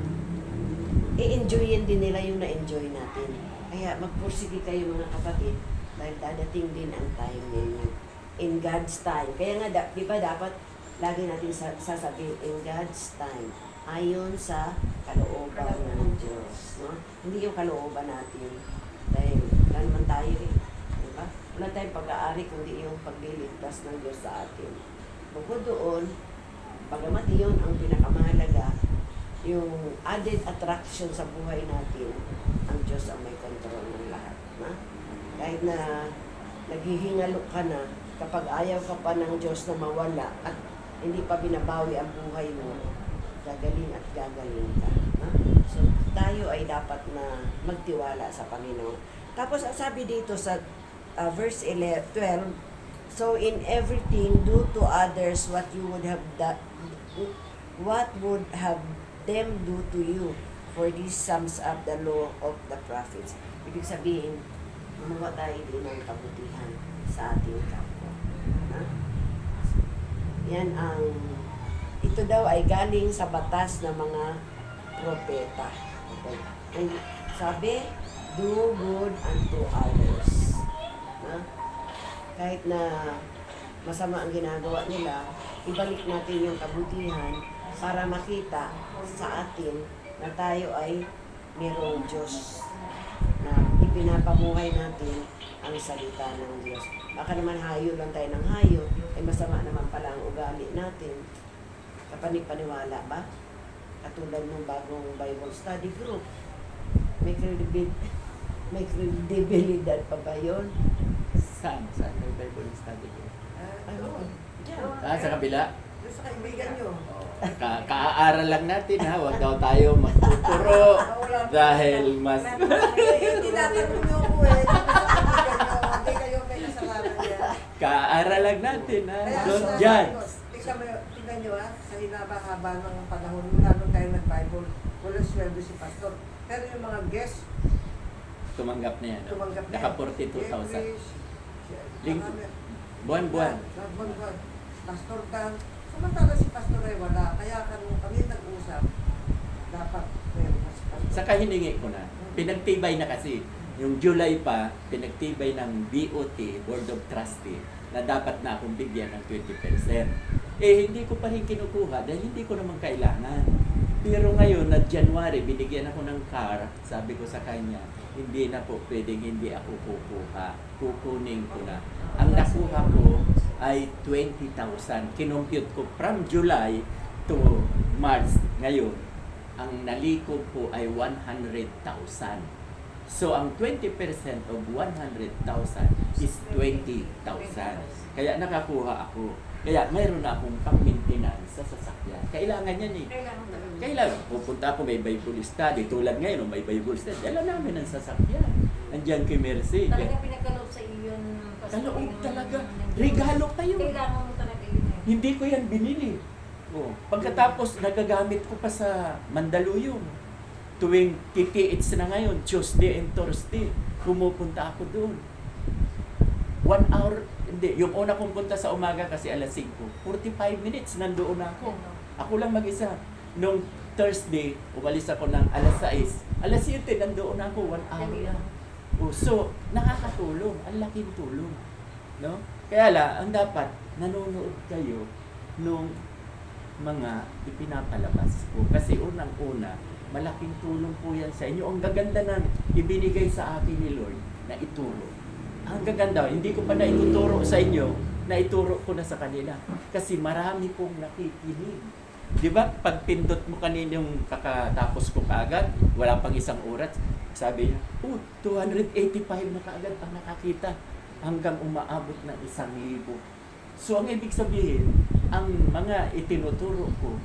i-enjoyin din nila yung na-enjoy natin. Kaya magpursige kayo mga kapatid, dahil dadating din ang time ninyo. In God's time. Kaya nga, di ba dapat lagi natin sasabihin, in God's time, ayon sa kalooban ng Diyos. No? Hindi yung kalooban natin. Dahil wala naman tayo eh. Di ba? Wala tayong pag-aari kundi yung pagliligtas ng Diyos sa atin. Bukod doon, bagamat yun ang pinakamahalaga, yung added attraction sa buhay natin, ang Diyos ang may control ng lahat. Na? Kahit na naghihingalo ka na, kapag ayaw ka pa ng Diyos na mawala at hindi pa binabawi ang buhay mo, gagaling at gagaling ka. Na? So, tayo ay dapat na magtiwala sa Panginoon. Tapos, ang sabi dito sa verse 12, so in everything, do to others what would have them do to you, for this sums up the law of the prophets. Ibig sabihin, gumawa tayo din ng kabutihan sa ating kapwa. Ha? Yan ito daw ay galing sa batas ng mga propeta. Okay. And sabi, do good unto others. Ha? Kahit na masama ang ginagawa nila, ibalik natin yung kabutihan para makita sa atin na tayo ay mayroong Diyos na ipinapamuhay natin ang salita ng Diyos. Baka naman hayo lang tayo ng hayo, ay masama naman pala ang ugali natin. Kapanipaniwala ba? Katulad ng bagong Bible study group. May credibilidad pa ba yun? Saan may Bible study ko? Ayun. Diyan. Sa kabila? Doon sa kaibigan nyo. Kaaral lang natin ha, huwag daw tayo magtuturo dahil mas Hindi natanong nyo ko eh. Doon sa kaibigan nyo. Hindi kayo may kasalanan yan. kaaral lang natin ha. Kaya Don't sa- judge. Tingnan nyo sa hinaba-haba ng panahon, lalo tayo nag-Bible, walang sweldo si pastor. Pero yung mga guests, Tumanggap na yan. tumanggap na. Naka 42,000. English, Linggo. marami. Buwan-buwan. Buwan-buwan. Pastor Dan. Samantala si Pastor ay wala. Kaya kami nag-usap, dapat meron na si Pastor. Saka hiningi ko na. Pinagtibay na kasi. Yung July pa, pinagtibay ng BOT, Board of Trustee, na dapat na akong bigyan ng 20%. Hindi ko pa rin kinukuha dahil hindi ko naman kailangan. Pero ngayon, na January, binigyan ako ng car. Sabi ko sa kanya, hindi na po pwedeng hindi ako kukuha. Kukunin ko na. Ang nakuha ko ay 20,000. Kinumpute ko from July to March ngayon. Ang nalikod ko ay 100,000. So, ang 20% of 100,000 is 20,000. Kaya nakakuha ako. Kaya mayroon na akong pang-maintenance sa sasakyan. Kailangan yan eh. Kailangan talaga. Kailangan. Pupunta ako, may Bible study. Tulad ngayon, may Bible study. Dala namin ang sasakyan. Nandiyan kay Mercy. Talaga pinagkaloob sa iyo yun. Kaloob talaga. Regalo pa yun. Kailangan mo talaga yun eh. Hindi ko yan binili. Oh. Pagkatapos, nagagamit ko pa sa Mandaluyong. Tuwing TTH na ngayon, Tuesday and Thursday, pumupunta ako doon. 1 hour, hindi. Yung una kong punta sa umaga kasi alas 5. 45 minutes, nandoon na ako. Ako lang mag-isa. Nung Thursday, umalis ako ng alas 6. Alas 7, nandoon na ako. 1 hour na. Oh, so, nakakatulong. Ang laking tulong. No? Kaya ang dapat, nanonood kayo nung mga ipinapalabas ko. Kasi unang-una, malaking tulong po yan sa inyo. Ang gaganda ng ibinigay sa akin ni Lord na ituro. Ang gaganda, hindi ko pa na ituturo sa inyo, na ituro ko na sa kanila. Kasi marami pong nakikinig. Di ba? Pag pindot mo kaninong kakatapos ko kaagad, wala pang isang oras, sabi niya, 285 na kaagad ang nakakita hanggang umaabot ng 1,000. So, ang ibig sabihin, ang mga itinuturo ko,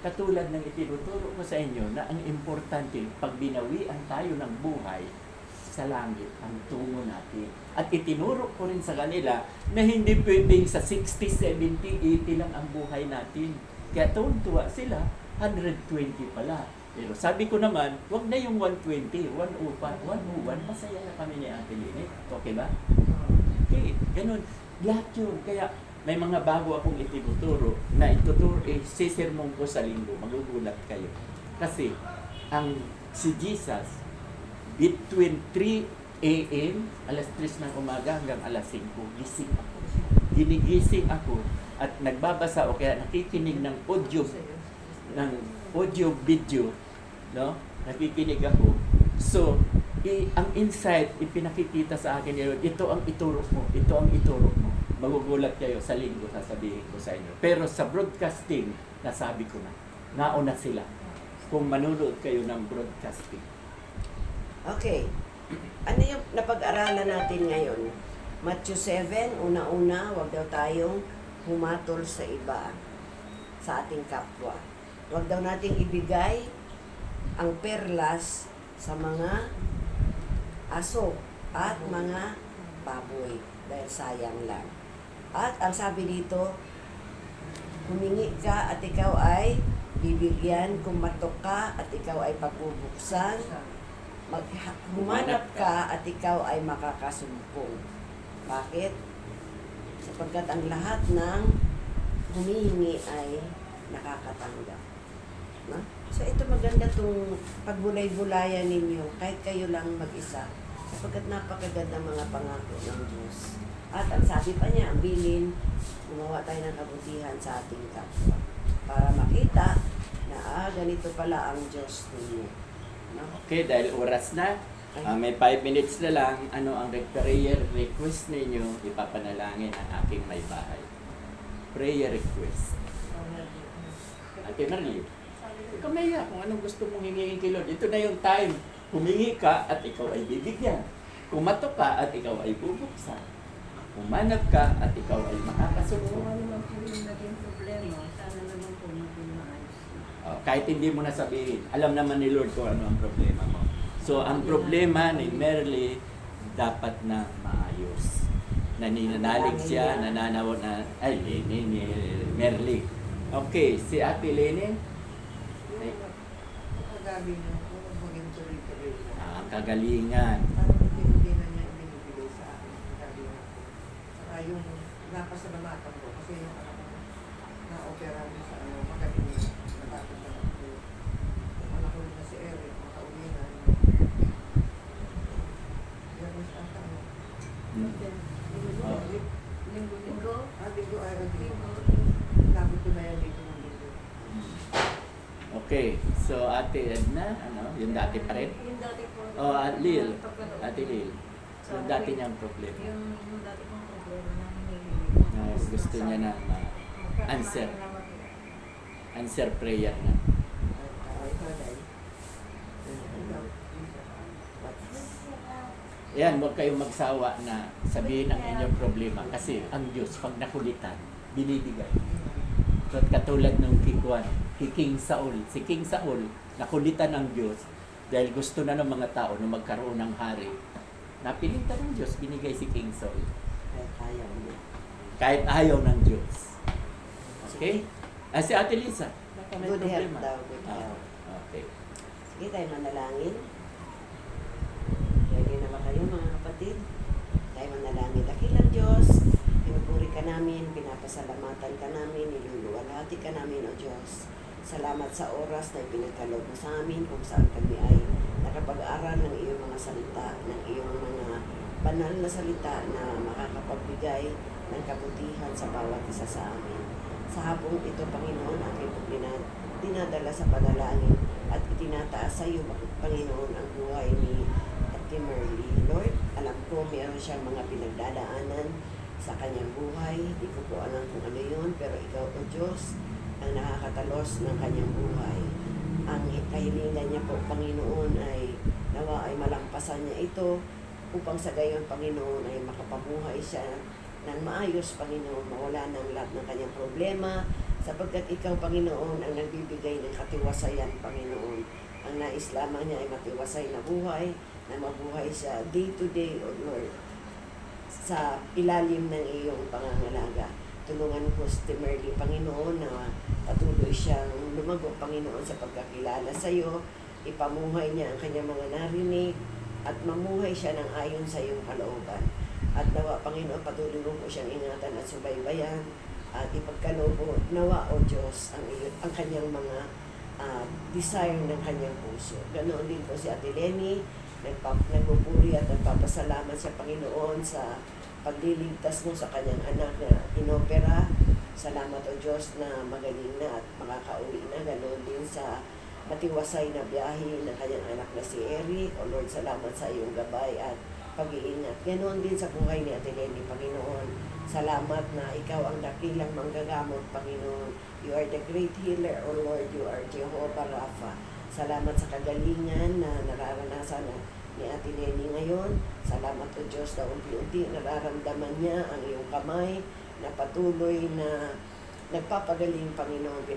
katulad ng itinuturo ko sa inyo, na ang importante, pag binawian tayo ng buhay, sa langit ang tungo natin. At itinuro ko rin sa kanila na hindi pwedeng sa 60, 70, 80 lang ang buhay natin. Kaya tuwa sila, 120 pala. Pero sabi ko naman, wag na yung 120, 105, 101, masaya na kami ni Ate Lini. Okay ba? Okay, ganun. Lahat yun. Kaya may mga bago akong itinuturo na ituturo, sisermon ko sa linggo. Magugulat kayo. Kasi ang si Jesus, between 3 a.m., alas 3 ng umaga hanggang alas 5, gising ako. Ginigising ako at nagbabasa o kaya nakikinig ng audio video, no? Nakikinig ako. So, ang insight ipinakikita sa akin yun, ito ang ituro mo, ito ang ituro mo. Magugulat kayo sa linggo, sasabihin ko sa inyo. Pero sa broadcasting, nasabi ko na, nauna sila. Kung manunood kayo ng broadcasting. Okay. Ano yung napag-aralan natin ngayon? Matthew 7, una-una, huwag daw tayong humatol sa iba, sa ating kapwa. Huwag daw nating ibigay ang perlas sa mga aso at mga baboy dahil sayang lang. At ang sabi dito, humingi ka at ikaw ay bibigyan, kumatok ka at ikaw ay pagbubuksan, humanap ka at ikaw ay makakasumpong. Bakit? Sapagkat ang lahat ng humihingi ay nakakatanggap. No? So ito maganda itong pagbulay-bulayan ninyo kahit kayo lang mag-isa. Sapagkat napakaganda mga pangako ng Diyos. At ang sabi pa niya, ang bilin, gumawa tayo ng kabutihan sa ating kapwa. Para makita na ganito pala ang Diyos ninyo. No? Okay, dahil oras na, may 5 minutes na lang, ano ang prayer request ninyo, ipapanalangin ang aking may bahay. Prayer request. Ate Marlene, kamaya kung anong gusto mong hingin kay Lord. Ito na yung time. Humingi ka at ikaw ay bibigyan. Kumatok ka at ikaw ay bubuksan. Umanap ka at ikaw ay makakasunod. Kung ano man po yung naging problema, sana naman po maging maayos. Kahit hindi mo na sabihin, alam naman ni Lord kung ano ang problema mo. So, ang problema ni Merly dapat na maayos. Naninanalig siya, nananaw na, ay, ni Merly. Okay, si Ate Lene, Kagabi niyo, kung maging tuloy-tuloy lang. ang kagalingan. Parang hindi na niya ibinibigay sa akin. Sabi niya po. Saka yung napasalamatan ko, kasi yung anak ko na-opera rin sa magaling niya. Natapos na ako. Yung anak ko rin na si Eric, makauwi na. Yan is ata. Oh. Linggo-linggo. Linggo ay agree. Linggo. Sabi ko na yan dito ng linggo. Okay, so Ate Edna, ano, yung dati pa rin? Yung dati po. Oh, Lil, Pagkaloob. Ate Lil, yung dati niyang problema. Yung dati kong problema na hinihiling. Na gusto niya na answer. Answer prayer na. Yan, huwag kayong magsawa na sabihin ang inyong problema. Kasi ang Diyos, pag nakulitan, binibigay. So, katulad ng King Saul. Si King Saul, nakulitan ng Diyos dahil gusto na ng mga tao na magkaroon ng hari. Napilitan ng Diyos, binigay si King Saul. Kaya kaya mo. Kahit ayaw ng Diyos. Okay? Si Ate Lisa, baka may Good health problema. daw, good Ah, health. okay. Sige tayo manalangin. Ready na ba kayo mga kapatid? Tayo manalangin. Dakilang Diyos, pinupuri ka namin, pinapasalamatan ka namin, niluluwalhati ka namin, O Diyos. Salamat sa oras na ipinagkaloob mo sa amin kung saan kami ay nakapag-aral ng iyong mga salita, ng iyong mga banal na salita na makakapagbigay ng kabutihan sa bawat isa sa amin. Sa hapong ito, Panginoon, aking dinadala sa panalangin at itinataas sa iyo, Panginoon, ang buhay ni Ate Merly. Lord, alam ko mayroon siyang mga pinagdadaanan sa kanyang buhay. Hindi ko po alam kung ano yun, pero ikaw, O Diyos, ang nakakatalos ng kanyang buhay. Ang kahilingan niya po, Panginoon, ay nawa ay malampasan niya ito upang sa gayon, Panginoon, ay makapabuhay siya ng maayos, Panginoon, mawala ng lahat ng kanyang problema, sapagkat ikaw, Panginoon, ang nagbibigay ng katiwasayan, Panginoon. Ang nais lamang niya ay matiwasay na buhay, na mabuhay siya day to day, O Lord, sa ilalim ng iyong pangangalaga. Tulungan ko si Merly, Panginoon, na patuloy siyang lumago, Panginoon, sa pagkakilala sa iyo. Ipamuhay niya ang kanyang mga narinig at mamuhay siya ng ayon sa iyong kalooban. At nawa, Panginoon, patuloy mo po siyang ingatan at subaybayan at ipagkaloob mo, nawa, O Diyos, ang kanyang mga desire ng kanyang puso. Ganoon din po si Ate Lenny, nagpupuri at nagpapasalamat sa Panginoon sa pagliligtas mo sa kanyang anak na inopera. Salamat, O Diyos, na magaling na at makakauwi na. Ganoon din sa matiwasay na biyahe ng kanyang anak na si Eric. O Lord, salamat sa iyong gabay at pag-iingat. Ganoon din sa buhay ni Ate Lenny, Panginoon. Salamat na ikaw ang dakilang manggagamot, Panginoon. You are the great healer, O Lord. You are Jehovah Rapha. Salamat sa kagalingan na nararanasan ni Ate Lenny ngayon. Salamat, O Diyos, na unti-unti nararamdaman niya ang iyong kamay na patuloy na nagpapagaling, Panginoon.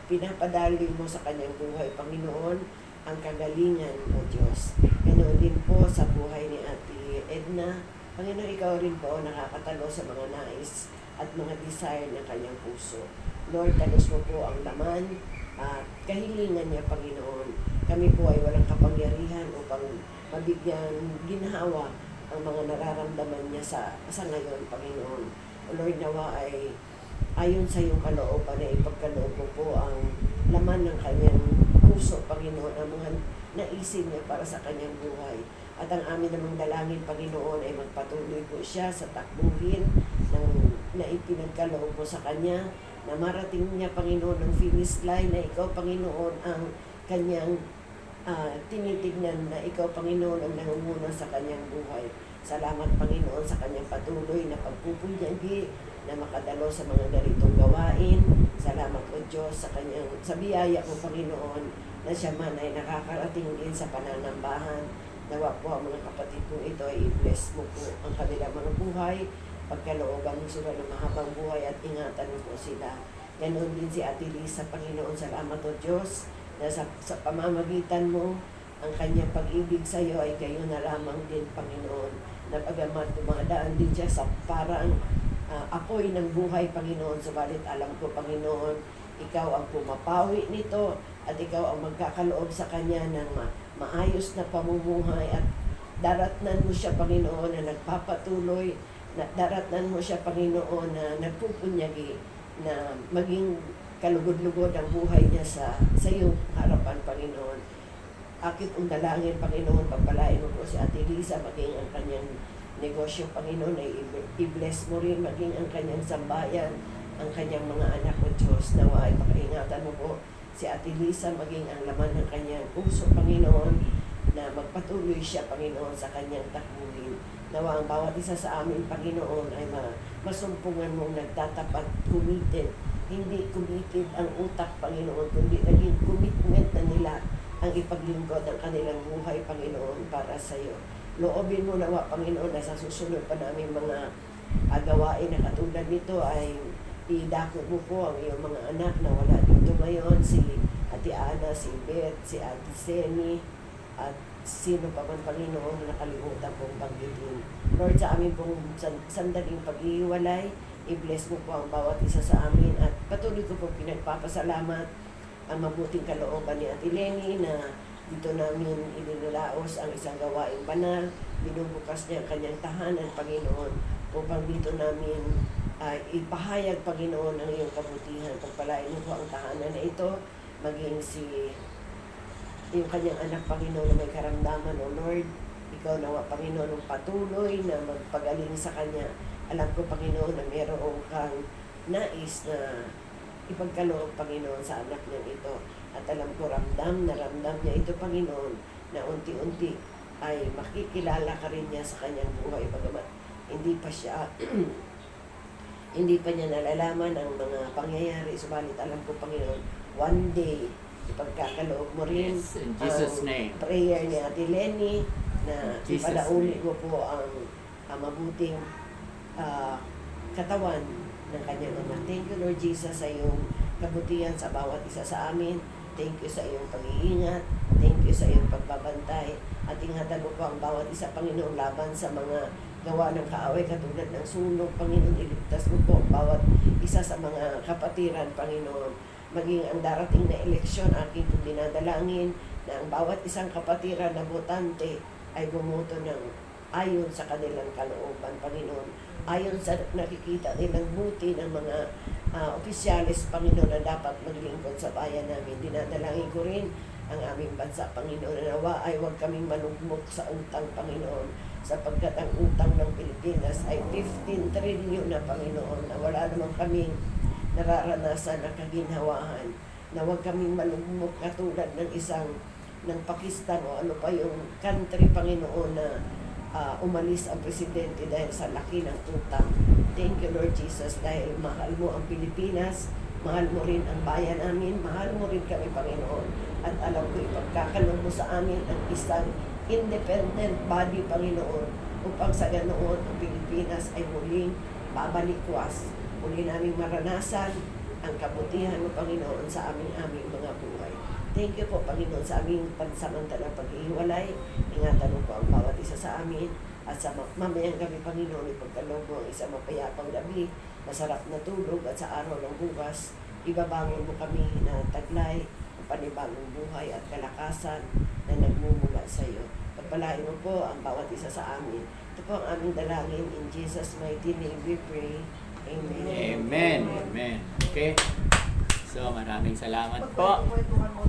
Pinapadali mo sa kanyang buhay, Panginoon, ang kagalingan, O Diyos. Ganoon din po sa buhay ni Ate Edna. Panginoon, ikaw rin po nakakatalo sa mga nais at mga desire ng kanyang puso. Lord, talos mo po ang laman at kahilingan niya, Panginoon. Kami po ay walang kapangyarihan upang mabigyan ginhawa ang mga nararamdaman niya sa ngayon, Panginoon. O Lord, nawa ay ayon sa iyong kalooban na ipagkaloob mo po ang laman ng kanyang puso, Panginoon, ang mga naisip niya para sa kanyang buhay. At ang amin namang dalangin, Panginoon, ay magpatuloy po siya sa takbuhin na ipinagkaloob mo sa kanya, na marating niya, Panginoon, ng finish line, na ikaw, Panginoon, ang kanyang tinitignan, na ikaw, Panginoon, ang nangunguna sa kanyang buhay. Salamat, Panginoon, sa kanyang patuloy na pagpupunyagi na makadalo sa mga ganitong gawain. Salamat, O Diyos, sa biyaya mo, Panginoon, na siya man ay nakakarating din sa pananambahan. Nawa po ang mga kapatid ko ito ay i-bless mo po ang kanilang mga buhay, pagkalooban mo sila ng mahabang buhay at ingatan mo po sila. Ganon din si Ate Lisa, Panginoon. Salamat, O Diyos, na sa pamamagitan mo, ang kanyang pag-ibig sa iyo ay kayo na lamang din, Panginoon, na pagamat dumadaan din siya sa parang apoy ng buhay, Panginoon. Subalit alam ko, Panginoon, ikaw ang pumapawi nito at ikaw ang magkakaloob sa kanya ng maayos na pamumuhay at daratnan mo siya, Panginoon, na nagpapatuloy, na daratnan mo siya, Panginoon, na nagpupunyagi na maging kalugod-lugod ang buhay niya sa iyong harapan, Panginoon. Akit ang dalangin, Panginoon, pagpalain mo po si Ate Lisa, maging ang kanyang negosyo, Panginoon, ay i-bless mo rin, maging ang kanyang sambayan, ang kanyang mga anak, O Diyos, nawa ay pakaingatan mo po si Ate Lisa, maging ang laman ng kanyang puso, Panginoon, na magpatuloy siya, Panginoon, sa kanyang takbuhin. Nawa ang bawat isa sa amin, Panginoon, ay masumpungan mong nagtatapat, committed, hindi committed ang utak, Panginoon, kundi naging commitment na nila ang ipaglingkod ng kanilang buhay, Panginoon, para sa iyo. loobin mo nawa, Panginoon, na sa susunod pa namin mga gawain na katulad nito ay idako mo po ang iyong mga anak na wala dito ngayon, si Ate Ana, si Beth, si Ate Seni, at sino pa man, Panginoon, na nakalimutan pong banggitin. Lord, sa amin pong sandaling pag-iwalay, i-bless mo po ang bawat isa sa amin at patuloy ko po pinagpapasalamat ang mabuting kalooban ni Ate Lenny na dito namin ininalaos ang isang gawaing banal, binubukas niya ang kanyang tahanan, Panginoon, upang dito namin ipahayag, Panginoon, ang iyong kabutihan. Pagpalain mo po ang tahanan na ito, maging yung kanyang anak, Panginoon, na may karamdaman, O Lord, ikaw nawa, Panginoon, ng patuloy na magpagaling sa kanya. Alam ko, Panginoon, na meron kang nais na ipagkaloob, Panginoon, sa anak niya ito. At alam ko, ramdam niya ito, Panginoon, na unti-unti ay makikilala ka rin niya sa kanyang buhay. Bagamat hindi pa niya nalalaman ang mga pangyayari. Subalit alam ko, Panginoon, one day, ipagkakaloob mo rin Yes, in Jesus' ang name. prayer ni Ate Lenny na In Jesus' ipadauli name. mo po ang mabuting katawan ng kanyang ama. Thank you, Lord Jesus, sa iyong kabutihan sa bawat isa sa amin. Thank you sa iyong pag-iingat. Thank you sa iyong pagbabantay. At ingatan mo po ang bawat isa, Panginoon, laban sa mga gawa ng kaaway katulad ng sunog. Panginoon, iligtas mo po ang bawat isa sa mga kapatiran, Panginoon. Maging ang darating na eleksyon, aking pong dinadalangin na ang bawat isang kapatiran na botante ay bumoto ng ayon sa kanilang kalooban, Panginoon. Ayon sa nakikita nilang buti ng mga opisyalis, Panginoon, na dapat maglingkod sa bayan namin. Dinadalangin ko rin ang aming bansa, Panginoon, na nawa ay huwag kaming manugmok sa utang, Panginoon, sapagkat ang utang ng Pilipinas ay 15 trillion na, Panginoon, na wala naman kaming nararanasan na kaginhawaan, na huwag kaming malugmok katulad ng Pakistan o ano pa yung country, Panginoon, na umalis ang presidente dahil sa laki ng utang. Thank you, Lord Jesus, dahil mahal mo ang Pilipinas, mahal mo rin ang bayan namin, mahal mo rin kami, Panginoon, at alam ko ipagkakaloob mo sa amin ang isang independent body, Panginoon, upang sa ganoon ang Pilipinas ay muling babalikwas. Muli namin maranasan ang kabutihan mo, Panginoon, sa aming mga buhay. Thank you po, Panginoon, sa aming pansamantalang pag-ihiwalay. Ingatan mo po ang bawat isa sa amin. At sa mamayang gabi, Panginoon, ipagkaloob mo ang isang mapayapang gabi, masarap na tulog, at sa araw ng bukas, ibabangon mo kami na taglay, ang panibagong buhay at kalakasan na nagmumula sa iyo. Pagpalain mo po ang bawat isa sa amin. Ito po ang aming dalangin. In Jesus' mighty name we pray. Amen. Amen. Amen. Okay. So, maraming salamat po. Magkwentuhan mo